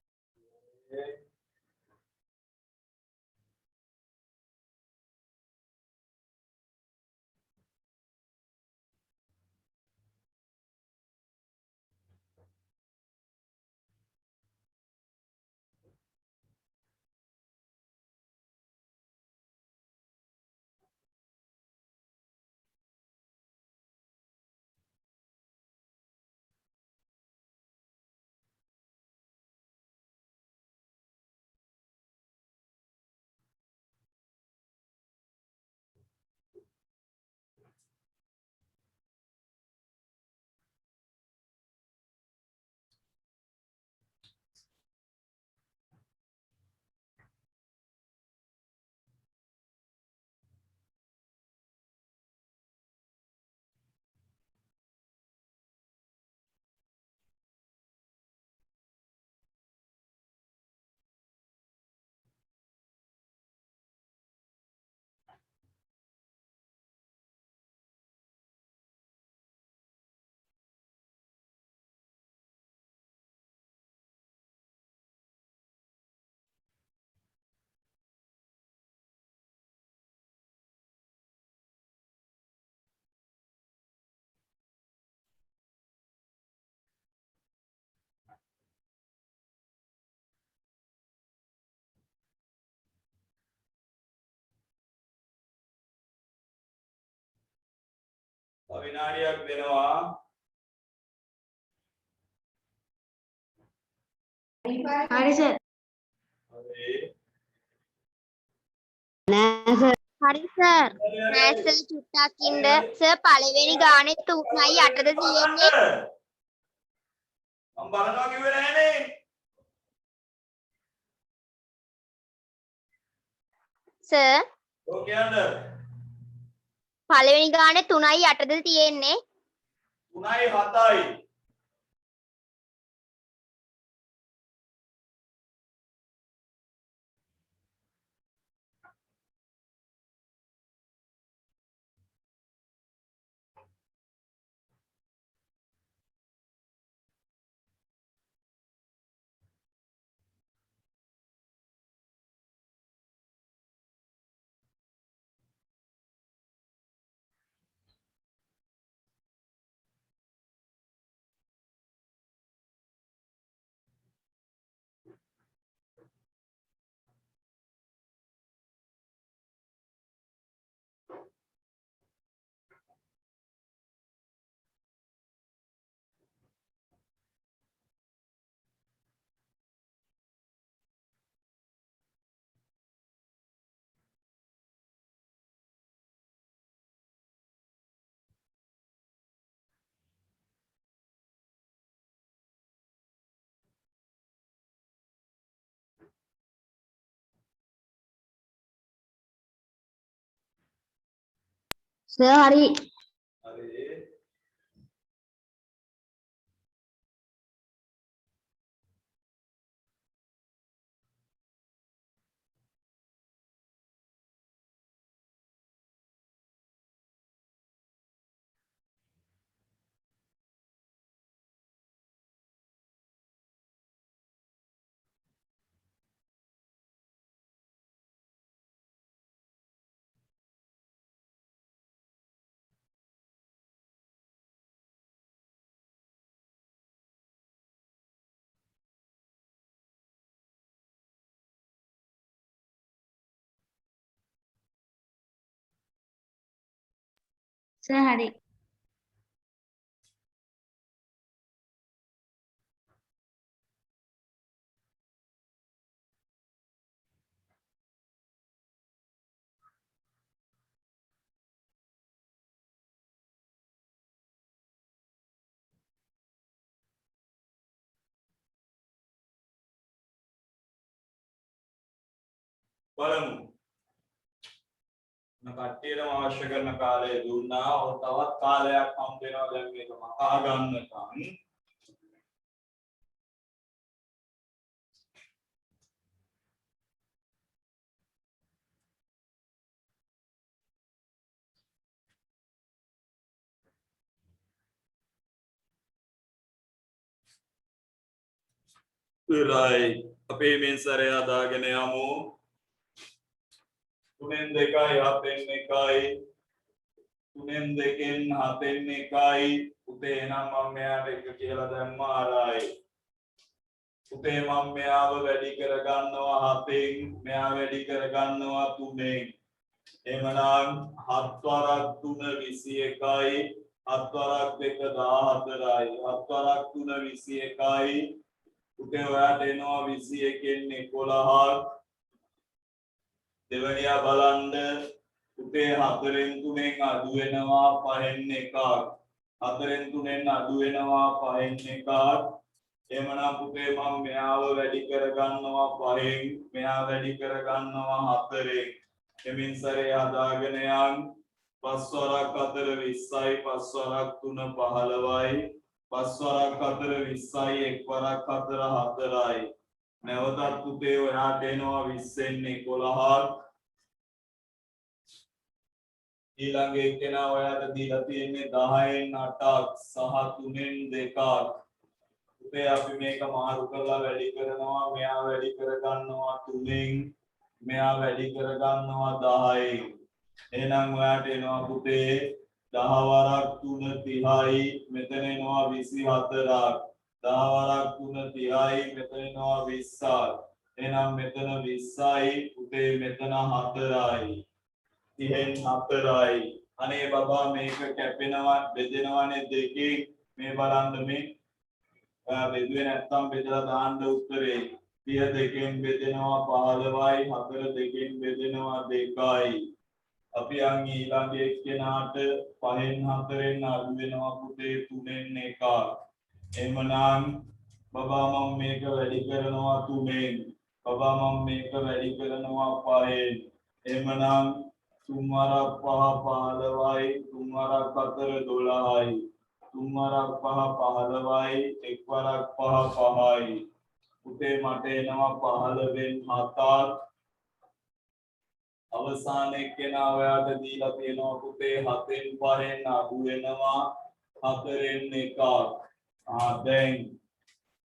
විනාඩියක් දෙනවා. හරි සර්. හරි. නෑ සර්. හරි සර්. නෑ සර් චුට්ටක් ඉන්න. සර් පළවෙනි ගානේ 3යි 8ද තියෙන්නේ. මම බලනවා කිව්වේ නෑනේ. සර් ඔව් කියන්න. පළවෙනි ගානේ 3යි 8ද තියෙන්නේ. 3යි 7යි. සර් හරි. හරි. සර් හරි. බලමු. කට්ටියටම අවශ්‍ය කරන කාලය දුන්නා. ඔය තවත් කාලයක් හම් වෙනවා දැන් මේක මකා ගන්නකම්. ඉවරයි. අපි මේ සැරේ හදාගෙන යමු. 3න් 2යි 7න් 1යි 3න් 2න් 7න් 1යි. පුතේ එනම් මම මෙයාට 1 කියලා දැම්මා ආරයි. පුතේ මම මෙයාව වැඩි කර ගන්නවා 7න්, මෙයා වැඩි කර ගන්නවා 3න්. එහෙමනම් 7 වරක් 3 21යි, 7 වරක් 2 14යි, 7 වරක් 3 21යි. පුතේ ඔයාට එනවා 21න් 11ක්. දෙවනියා බලන්න. පුතේ 4න් 3න් අඩු වෙනවා 5න් 1ක්. 4න් 3න් අඩු වෙනවා 5න් 1ක්. එහෙමනම් පුතේ මම මෙයාව වැඩි කර ගන්නවා 5න්, මෙයා වැඩි කර ගන්නවා 4න්. එමින් සැරේ හදාගෙන යන්. 5 වරක් 4 20යි, 5 වරක් 3 15යි, 5 වරක් 4 20යි, 1 වරක් 4 4යි. නැවතත් පුතේ ඔයාට එනවා 20න් 11ක්. ඊළඟ එක්කෙනා ඔයාට දීලා තියෙන්නේ 10න් 8ක් සහ 3න් 2ක්. පුතේ අපි මේක මාරු කරලා වැඩි කරනවා. මෙයා වැඩි කර ගන්නවා 3න්, මෙයා වැඩි කර ගන්නවා 10න්. එහෙනම් ඔයාට එනවා පුතේ 10 වරක් 3 30යි, මෙතන එනවා 24ක්. 10 වරක් 3 30යි, මෙතන එනවා 20ක්. එහෙනම් මෙතන 20යි, පුතේ මෙතන 4යි. 30න් 4යි. අනේ බබා මේක කැපෙනවා බෙදෙනවානේ දෙකෙන්. මේ බලන්න මේ බෙදුවේ නැත්තම් බෙදලා දාන්න උත්තරේ. 30 දෙකෙන් බෙදෙනවා 15යි, 4 දෙකෙන් බෙදෙනවා 2යි. අපි යන් ඊළඟ එක්කෙනාට 5න් 4න් අඩු වෙනවා පුතේ 3න් 1ක්. එහෙමනම් බබා මම මේක වැඩි කරනවා 3න්. බබා මම මේක වැඩි කරනවා 5න්. එහෙමනම් 3 වරක් 5 15යි, 3 වරක් 4 12යි, 3 වරක් 5 15යි, 1 වරක් 5 5යි. පුතේ මට එනවා 15න් 7ක්. අවසාන එක්කෙනා ඔයාට දීලා තියෙනවා පුතේ 7න් 5න් අඩු වෙනවා 4න් 1ක්. දැන්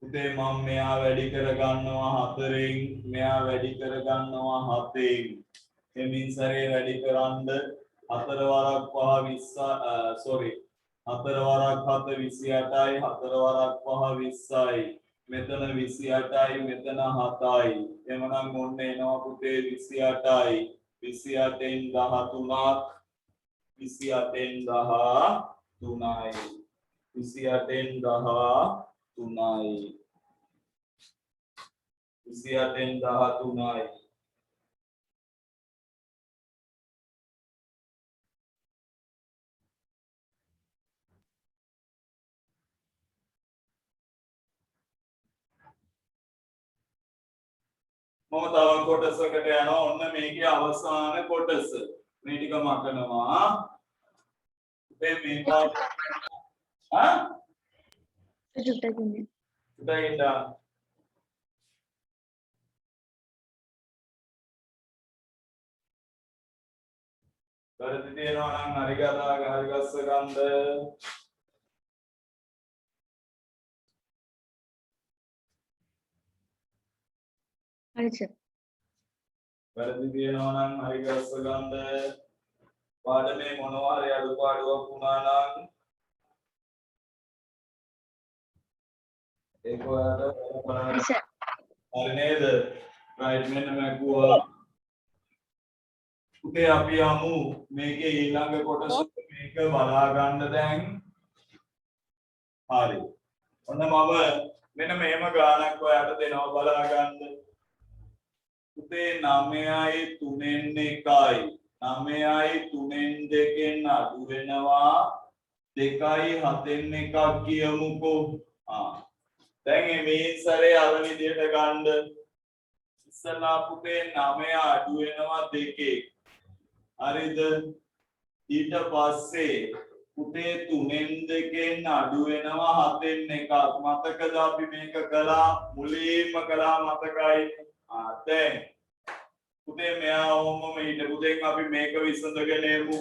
පුතේ මම මෙයා වැඩි කර ගන්නවා 4න්, මෙයා වැඩි කර ගන්නවා 7න්. එමින් සැරේ වැඩි කරන්ද 4 වරක් 5 20 4 වරක් 7 28යි, 4 වරක් 5 20යි. මෙතන 28යි, මෙතන 7යි. එමනම් මොන්න එනවා පුතේ 28යි. 28න් 13ක්, 28න් 13යි. 28න් 13යි. 28න් 13යි. මම තව කොටසකට යනවා. ඔන්න මේකේ අවසාන කොටස. මේ ටික මකනවා. මේ මේක චුට්ටකින් උඩින්දා වැරදි තියෙනවා නම් හරි ගස්ස ගන්න. හරි සර්. වැරදි තියෙනවා නම් හරි ගස්ස ගන්න. පාඩමේ මොනවා හරි අඩුපාඩුවක් වුණා නම් ඒක ඔයාලට බලන්න. හරි සර්. හරි නේද? රයිට් මෙන්න මැකුවා. පුතේ අපි යමු මේකේ ඊළඟ කොටස මේක බලා ගන්න දැන්. හරි. ඔන්න මම මෙන්න මෙහෙම ගානක් ඔයාලට දෙනවා බලා ගන්න. පුතේ 9යි 3න් 1යි 9යි 3න් 2න් අඩු වෙනවා 2යි 7න් 1ක් කියමුකෝ. දැන් මේ සැරේ අර විදියට ගන්න. ඉස්සලා පුතේ 9 අඩු වෙනවා 2න්. හරිද? ඊට පස්සේ පුතේ 3න් 2න් අඩු වෙනවා 7න් 1ක්. මතකද අපි මේක කළා? මුලින්ම කළා මතකයි. දැන් පුතේ මෙයා ඔහොමම හිටපු දෙන් අපි මේක විසඳගෙන එමු.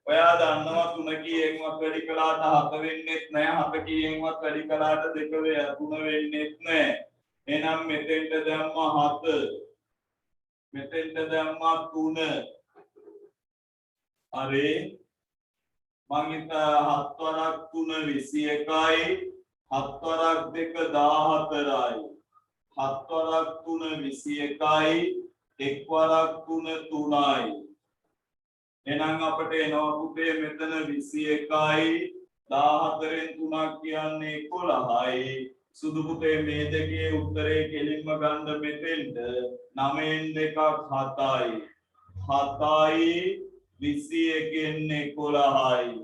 ඔයා දන්නවා 3 කීයෙන්වත් වැඩි කළාට 7 වෙන්නේත් නැහැ. 7 කීයෙන්වත් වැඩි කළාට 2 3 වෙන්නේත් නැහැ. එනම් මෙතෙන්ට දැම්මා 7 මෙතෙන්ට දැම්මා 3 හරි මං හිත 7 වරක් 3 21යි 7 වරක් 2 14යි 7 වරක් 3 21යි 1 වරක් 3 3යි එහෙනම් අපිට එනවා පුතේ මෙතන 21යි 14න් 3ක් කියන්නේ 11යි සුදු පුතේ මේ දෙකේ උත්තරේ කෙලින්ම ගන්න මෙතෙන්ට 9න් 2ක් 7යි 7යි 21න් 11යි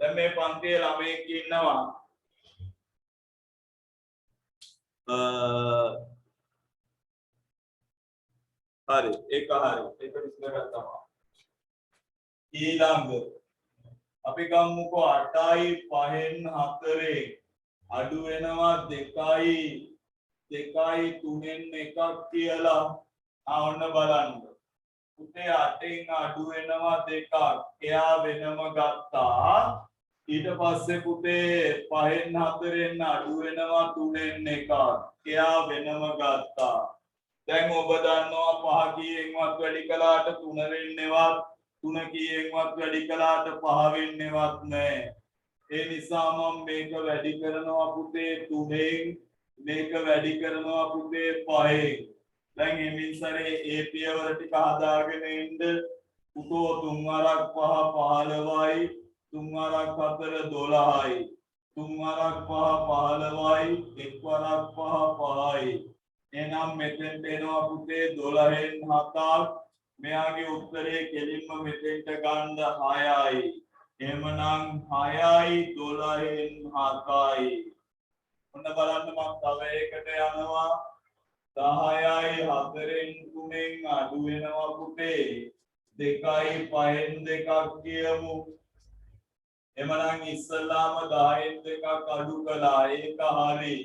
දැන් මේ පන්තියේ ළමයෙක් ඉන්නවා හරි ඒක විශ්ලේෂණය කරනවා ඊළඟ අපි ගමුකෝ 8යි 5න් 4 අඩු වෙනවා 2යි 3න් 1ක් කියලා ආවන්න බලන්න පුතේ 8න් අඩු වෙනවා 2ක් එයා වෙනම ගත්තා ඊට පස්සේ පුතේ 5න් 4න් අඩු වෙනවා 3න් 1ක් එයා වෙනම ගත්තා දැන් ඔබ දන්නවා 5 කීයෙන්වත් වැඩි කළාට 3 වෙන්නේවත් 3 කීයෙන්වත් වැඩි කළාට 5 වෙන්නේවත් නැහැ ඒ නිසා මම මේක වැඩි කරනවා පුතේ 3න් මේක වැඩි කරනවා පුතේ 5න් දැන් මේ මින්සරේ ඒ පියවර ටික හදාගෙන ඉන්න පුතෝ 3 වරක් 5 15යි 3 වරක් 4 12යි 3 වරක් 5 15යි 1 වරක් 5 5යි එහෙනම් මෙතෙන්ට එනවා පුතේ 12න් 7ක් මෙයාගේ උත්තරේ කෙලින්ම මෙතෙන්ට ගන්න 6යි එහෙමනම් 6යි 12න් 7යි ඔන්න බලන්න මම තව එකකට යනවා 10යි 4න් 3න් අඩු වෙනවා පුතේ 2යි 5න් 2ක් කියමු එමනම් ඉස්සල්ලාම 10න් 2ක් අඩු කළා ඒක හරි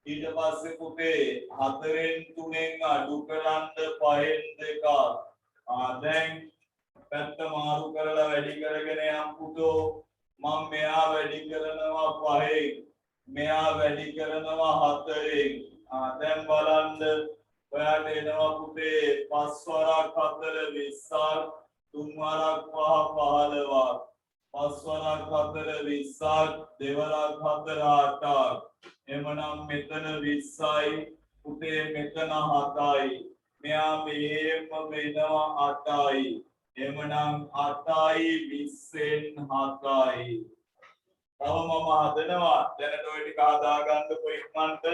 ඊට පස්සේ පුතේ 4න් 3න් අඩු කරන්න 5න් 2ක් දැන් පැත්ත මාරු කරලා වැඩි කරගෙන යම් පුතෝ මම මෙහා වැඩි කරනවා 5න් මෙහා වැඩි කරනවා 4න් දැන් බලන්න ඔයාට එනවා පුතේ 5 වරක් 4 20ක් 3 වරක් 5 15ක් 5 වරක් 4 20ක් 2 වරක් 4 8ක් එමනම් මෙතන 20යි පුතේ මෙතන 7යි මෙයා මෙහෙම වෙනවා 8යි එමනම් 8යි 20න් 7යි තව මම හදනවා දැනට ඔය ටික හදා ගන්නකො ඉක්මනට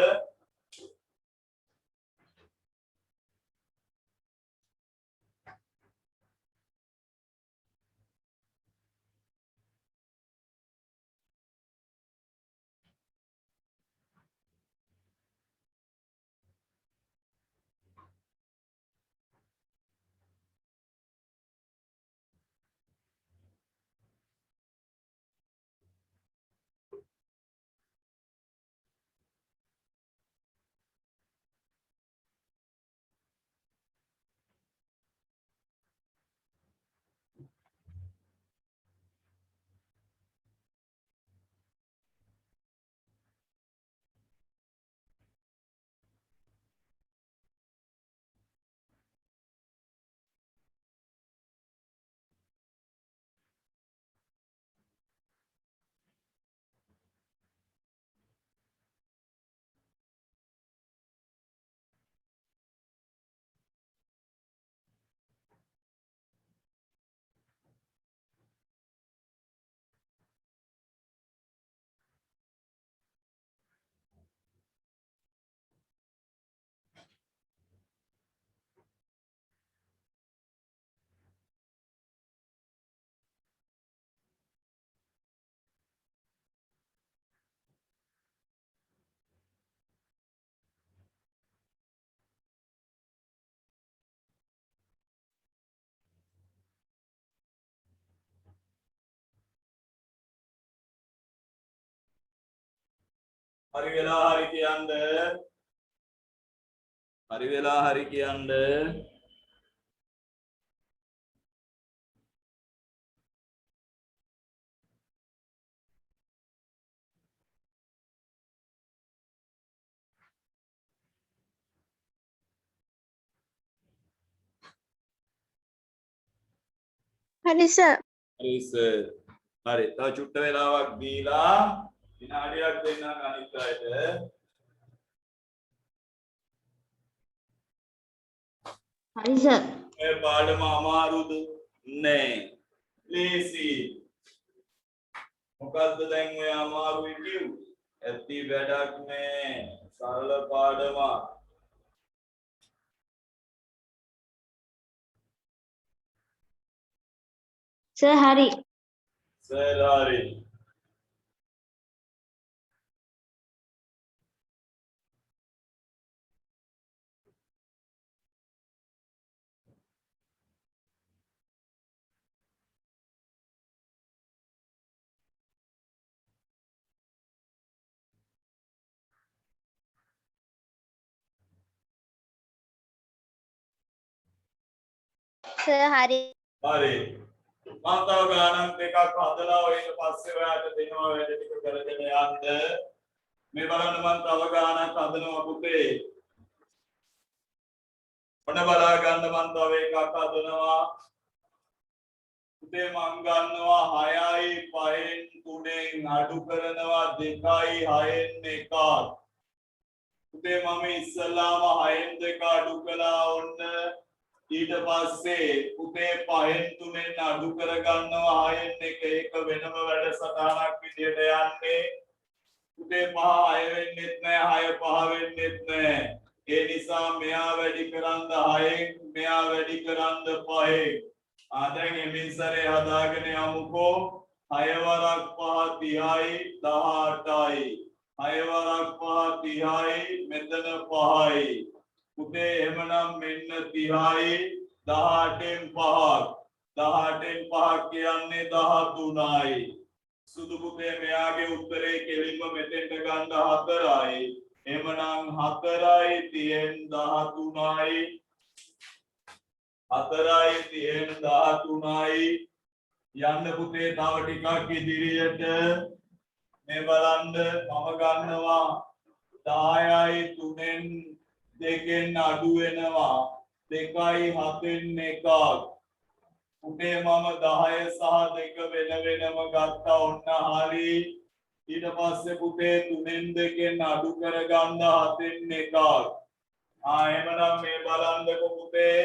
හරි වෙලා හරි කියන්න හරි සර්. හරි සර්. හරි. තව චුට්ට වෙලාවක් දීලා විනාඩියක් දෙන්නම් අනිත් අයට. හරි සර්. මේ පාඩම අමාරුද? නෑ. ලේසි. මොකද්ද දැන් ඔය අමාරුයි කිව්වේ? ඇති වැඩක් නෑ. සරල පාඩමක්. සර් හරි. සර් හරි. සර් හරි. හරි. මම තව ගානක් දෙකක් හදලා ඔය ඊට පස්සේ ඔයාලට දෙනවා වැඩ ටික කරගෙන යන්න. මේ බලන්න මම තව ගානක් හදනවා පුතේ. ඔන්න බලා ගන්න මම තව එකක් හදනවා. පුතේ මම ගන්නවා 6යි 5න් 3න් අඩු කරනවා 2යි 6න් 1ක්. පුතේ මම ඉස්සල්ලාම 6න් 2 අඩු කළා ඔන්න. ඊට පස්සේ පුතේ 5න් 3න් අඩු කර ගන්නවා 6න් 1 ඒක වෙනම වැඩසටහනක් විදියට යන්නේ. පුතේ 5 6 වෙන්නෙත් නෑ 6 5 වෙන්නෙත් නෑ. ඒ නිසා මෙයා වැඩි කරන්න 6න් මෙයා වැඩි කරන්න 5න්. දැන් එමින් සරේ හදාගෙන යමුකෝ. 6 වරක් 5 30යි 18යි. 6 වරක් 5 30යි මෙතන 5යි. පුතේ එහෙමනම් මෙන්න 30යි 18න් 5ක් 18න් 5ක් කියන්නේ 13යි. සුදු පුතේ මෙයාගේ උත්තරේ කෙලින්ම මෙතෙන්ට ගන්න 4යි. එහෙමනම් 4යි 30න් 13යි 4යි 30න් 13යි. යන්න පුතේ තව ටිකක් ඉදිරියට. මේ බලන්න මම ගන්නවා 10යි 3න් 2න් අඩු වෙනවා 2යි 7න් 1ක්. පුතේ මම 10 සහ 2 වෙන වෙනම ගත්තා ඔන්න හරි. ඊට පස්සේ පුතේ 3න් 2න් අඩු කරගන්න 7න් 1ක්. එහෙමනම් මේ බලන්නකො පුතේ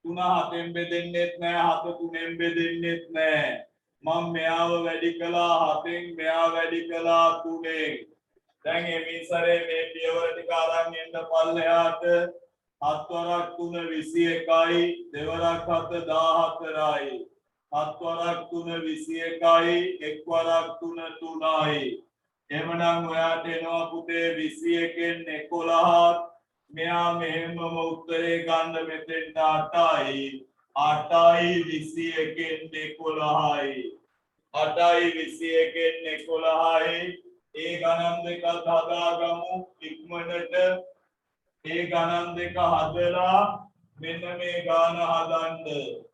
3 7න් බෙදෙන්නෙත් නෑ 7 3න් බෙදෙන්නෙත් නෑ. මම මෙයාව වැඩි කළා 7න් මෙයා වැඩි කළා 3න්. දැන් එමින් සරේ මේ පියවර ටික අරන් එන්න පල්ලෙහාට. 7 වරක් 3 21යි දෙවරක් 7 14යි. 7 වරක් 3 21යි එක් වරක් 3 3යි. එහෙමනම් ඔයාට එනවා පුතේ 21න් 11ක්. මෙයා මෙහෙමම උත්තරේ ගන්න මෙතෙන්ට 8යි. 8යි 21න් 11යි. 8යි 21න් 11යි. ඒ ගණන් දෙකත් හදාගමු ඉක්මනට. ඒ ගණන් දෙක හදලා මෙන්න මේ ගාන හදන්න.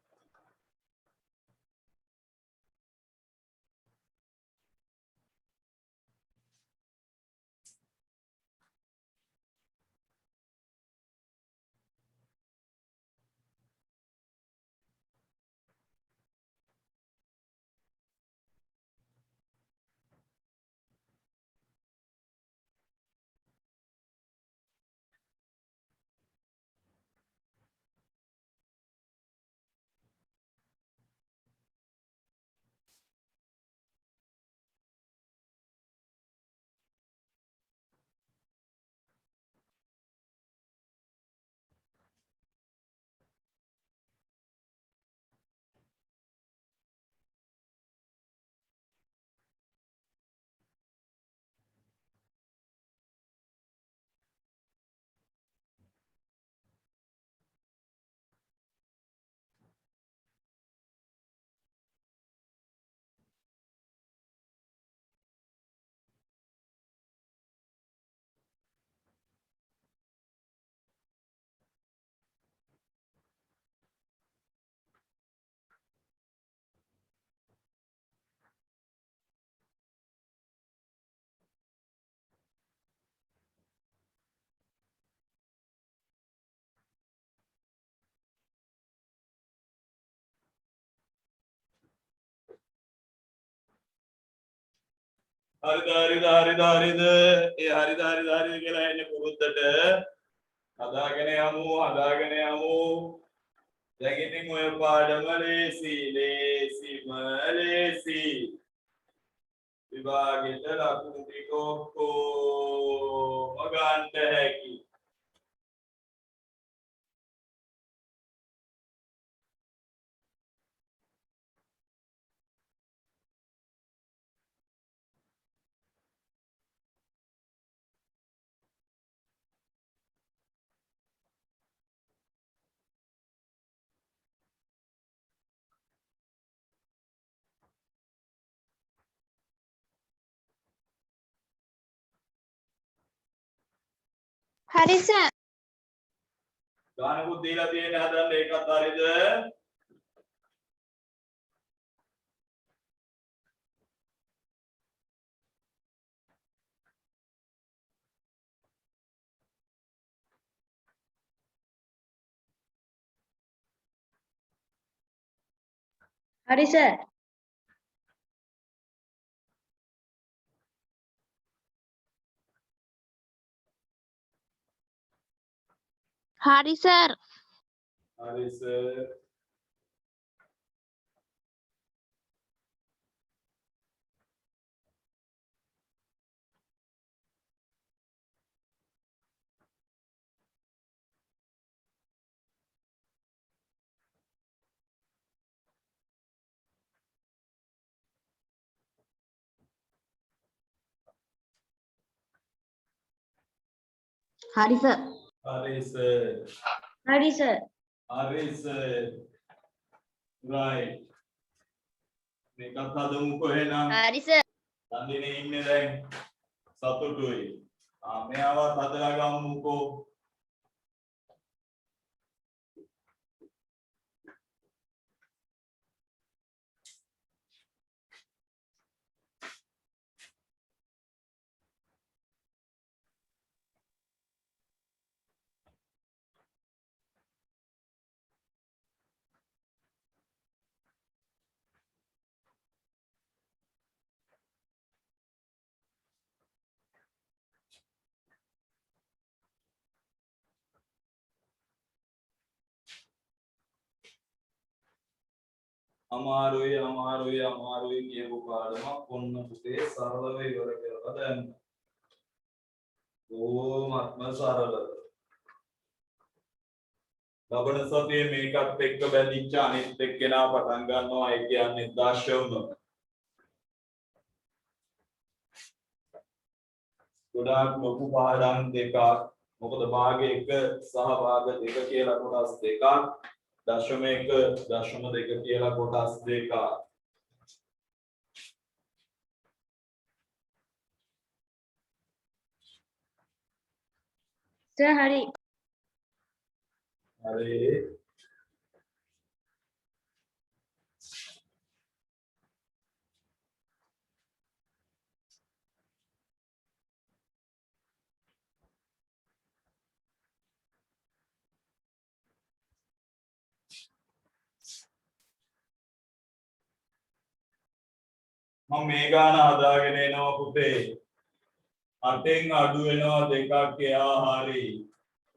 හරිද හරිද හරිද හරිද ඒ හරිද හරිද හරිද කියලා එන්නේ පුරුද්දට හදාගෙන යමු දැන් ඉතින් ඔය පාඩම ලේසිම ලේසි විභාගෙට ලකුණු ටික ඔක්කොම ගන්න හැකි හරි සර්. ගානකුත් දීලා තියෙන හදන්න ඒකත් හරිද Hari sir. හරි සර්. හරි සර් Hari sir. හරි සර් Hari sir. හරි සර් right මේකත් හදමුකෝ එහෙනම් හරි සර්. නන්දිනේ ඉන්නේ දැන් සතුටුයි මෙයාවත් හදලා ගමුකෝ අමාරුයි කියපු පාඩමක් ඔන්න පුතේ සරලව ඉවර කරලා දැන් ඕමත්ම සරල ලබන සතියේ මේකත් එක්ක බැඳිච්ච අනිත් එක්කෙනා පටන් ගන්නවා ඒ කියන්නේ දශම ගොඩාක් ලොකු පාඩම් දෙකක් මොකද භාග 1 සහ භාග 2 කියලා කොටස් දෙකක් දශම 1 දශම 2 කියලා කොටස් දෙකක් Sir Hari. හරි මම මේ ගාන හදාගෙන එනවා පුතේ 8න් අඩු වෙනවා දෙකක් එයා හරි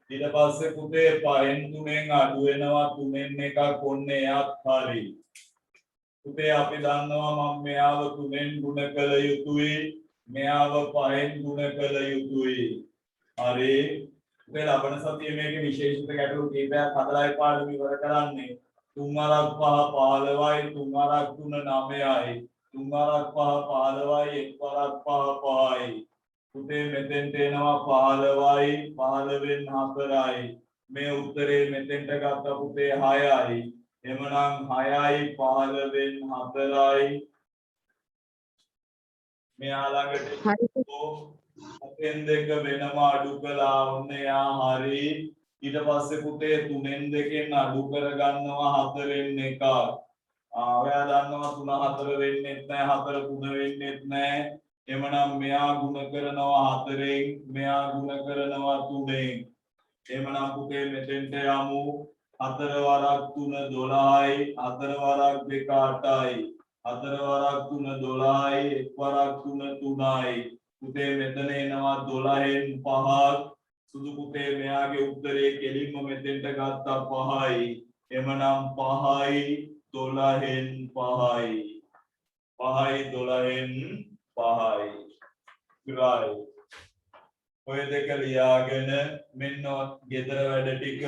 ඊට පස්සේ පුතේ 5න් 3න් අඩු වෙනවා 3න් එකක් ඔන්න එයාත් හරි පුතේ අපි දන්නවා මම මෙයාව 3න් ගුණ කළ යුතුයි මෙයාව 5න් ගුණ කළ යුතුයි හරි පුතේ ලබන සතියේ මේකේ විශේෂිත ගැටලු කීපයක් හදලායි පාඩම ඉවර කරන්නේ 3 අරක් 5 15යි 3 අරක් 3 9යි 3 අරක් 5 15යි 1 අරක් 5 5යි පුතේ මෙතෙන්ට එනවා 15යි 15න් 4යි මේ උත්තරේ මෙතෙන්ට ගත්ත පුතේ 6යි එමනම් 6යි 15න් 4යි මෙයා ළඟට මෙතෙන් දෙක වෙනම අඩු කළා ඔන්න යා හරි ඊට පස්සේ පුතේ 3න් 2න් අඩු කර ගන්නවා 4න් එකක් ඔයා දන්නවා 3 4 වෙන්නෙත් නැහැ 4 3 වෙන්නෙත් නැහැ එමනම් මෙයා ගුණ කරනවා 4න් මෙයා ගුණ කරනවා 3න් එමනම් පුතේ මෙතෙන්ට යමු 4 වරක් 3 12යි 4 වරක් 2 8යි හතර වරක් 3 12යි එක් වරක් 3 3යි පුතේ මෙතන එනවා 12න් 5ක් සුදු පුතේ මෙයාගේ උත්තරේ කෙලින්ම මෙතෙන්ට ගත්තා 5යි එමනම් 5යි 12න් 5යි 5යි 12න් 5යි right ඔය දෙක ලියාගෙන මෙන්න ගෙදර වැඩ ටික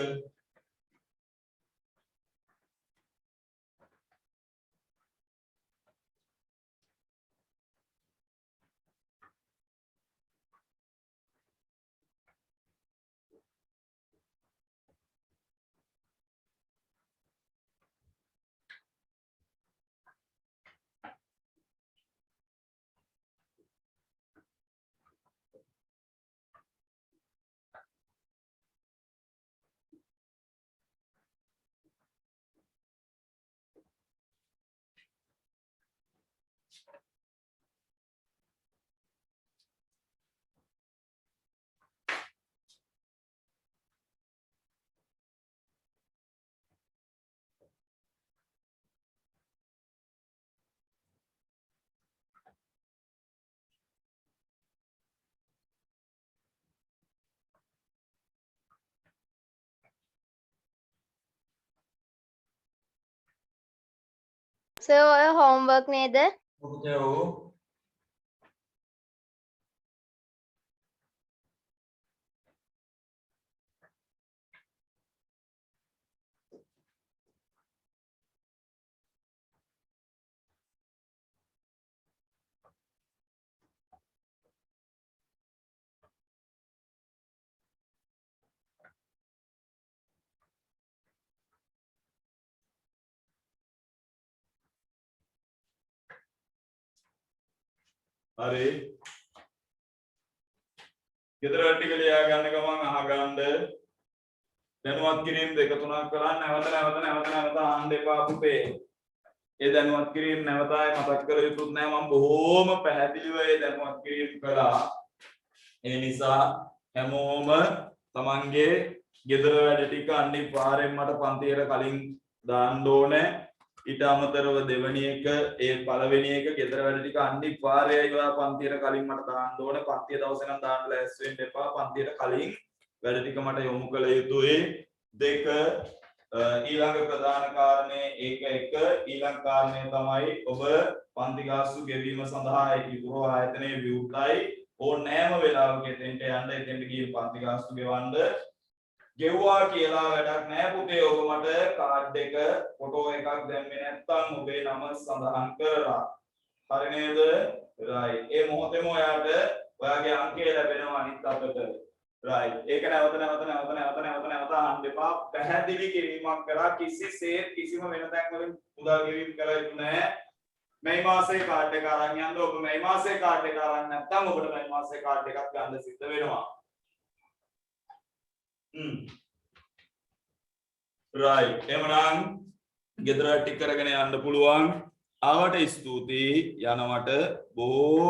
සර් ඔය හෝම්වර්ක් නේද? පුතේ ඔව් හරි ගෙදර වැඩ ටික ලියා ගන්න ගමන් අහගන්න දැනුවත් කිරීම දෙක තුනක් කරන්න නැවත අහන්න එපා පුතේ ඒ දැනුවත් කිරීම නැවතයි මතක් කර යුතුත් නෑ මම බොහොම පැහැදිලිව ඒ දැනුවත් කිරීම කළා ඒ නිසා හැමෝම තමන්ගේ ගෙදර වැඩ ටික අනිවාර්යෙන් මට පන්තියට කලින් දාන්න ඕනේ ඊට අමතරව දෙවෙනි එක ඒ පළවෙනි එක ගෙදර වැඩ ටික අනිවාර්යයෙන්ම ඔයා පන්තියට කලින් මට දාන්න ඕනේ පන්තිය දවසේ නම් දාන්න ලෑස්ති වෙන්න එපා පන්තියට කලින් වැඩ ටික මට යොමු කළ යුතුයි දෙක ඊළඟ ප්‍රධාන කාරණේ ඒක එක ඊළඟ කාරණේ තමයි ඔබ පන්ති ගාස්තු ගෙවීම සඳහා ඉතුරු ආයතනයේ විවෘතයි ඕනෑම වෙලාවක එතෙන්ට යන්න එතෙන්ට ගිහින් පන්ති ගාස්තු ගෙවන්න ගෙවුවා කියලා වැඩක් නෑ පුතේ ඔබ මට කාඩ් එක ෆොටෝ එකක් දැම්මේ නැත්නම් ඔබේ නම සඳහන් කරලා හරි නේද right ඒ මොහොතේම ඔයාට ඔයාගේ අංකය ලැබෙනවා අනිත් අතට right ඒක නැවත අහන්න එපා පැහැදිලි කිරීමක් කරා කිසිසේත් කිසිම වෙන තැන් වලින් මුදල් ගෙවීම කළ යුතු නෑ මේ මාසේ කාඩ් එක අරන් යන්න ඔබ මේ මාසේ කාඩ් එක අරන් නැත්නම් ඔබට මේ මාසේ කාඩ් එකක් ගන්න සිද්ධ වෙනවා right එමනම් ගෙදර ටික කරගෙන යන්න පුළුවන් ආවට ස්තුතියි යනවට බොහොම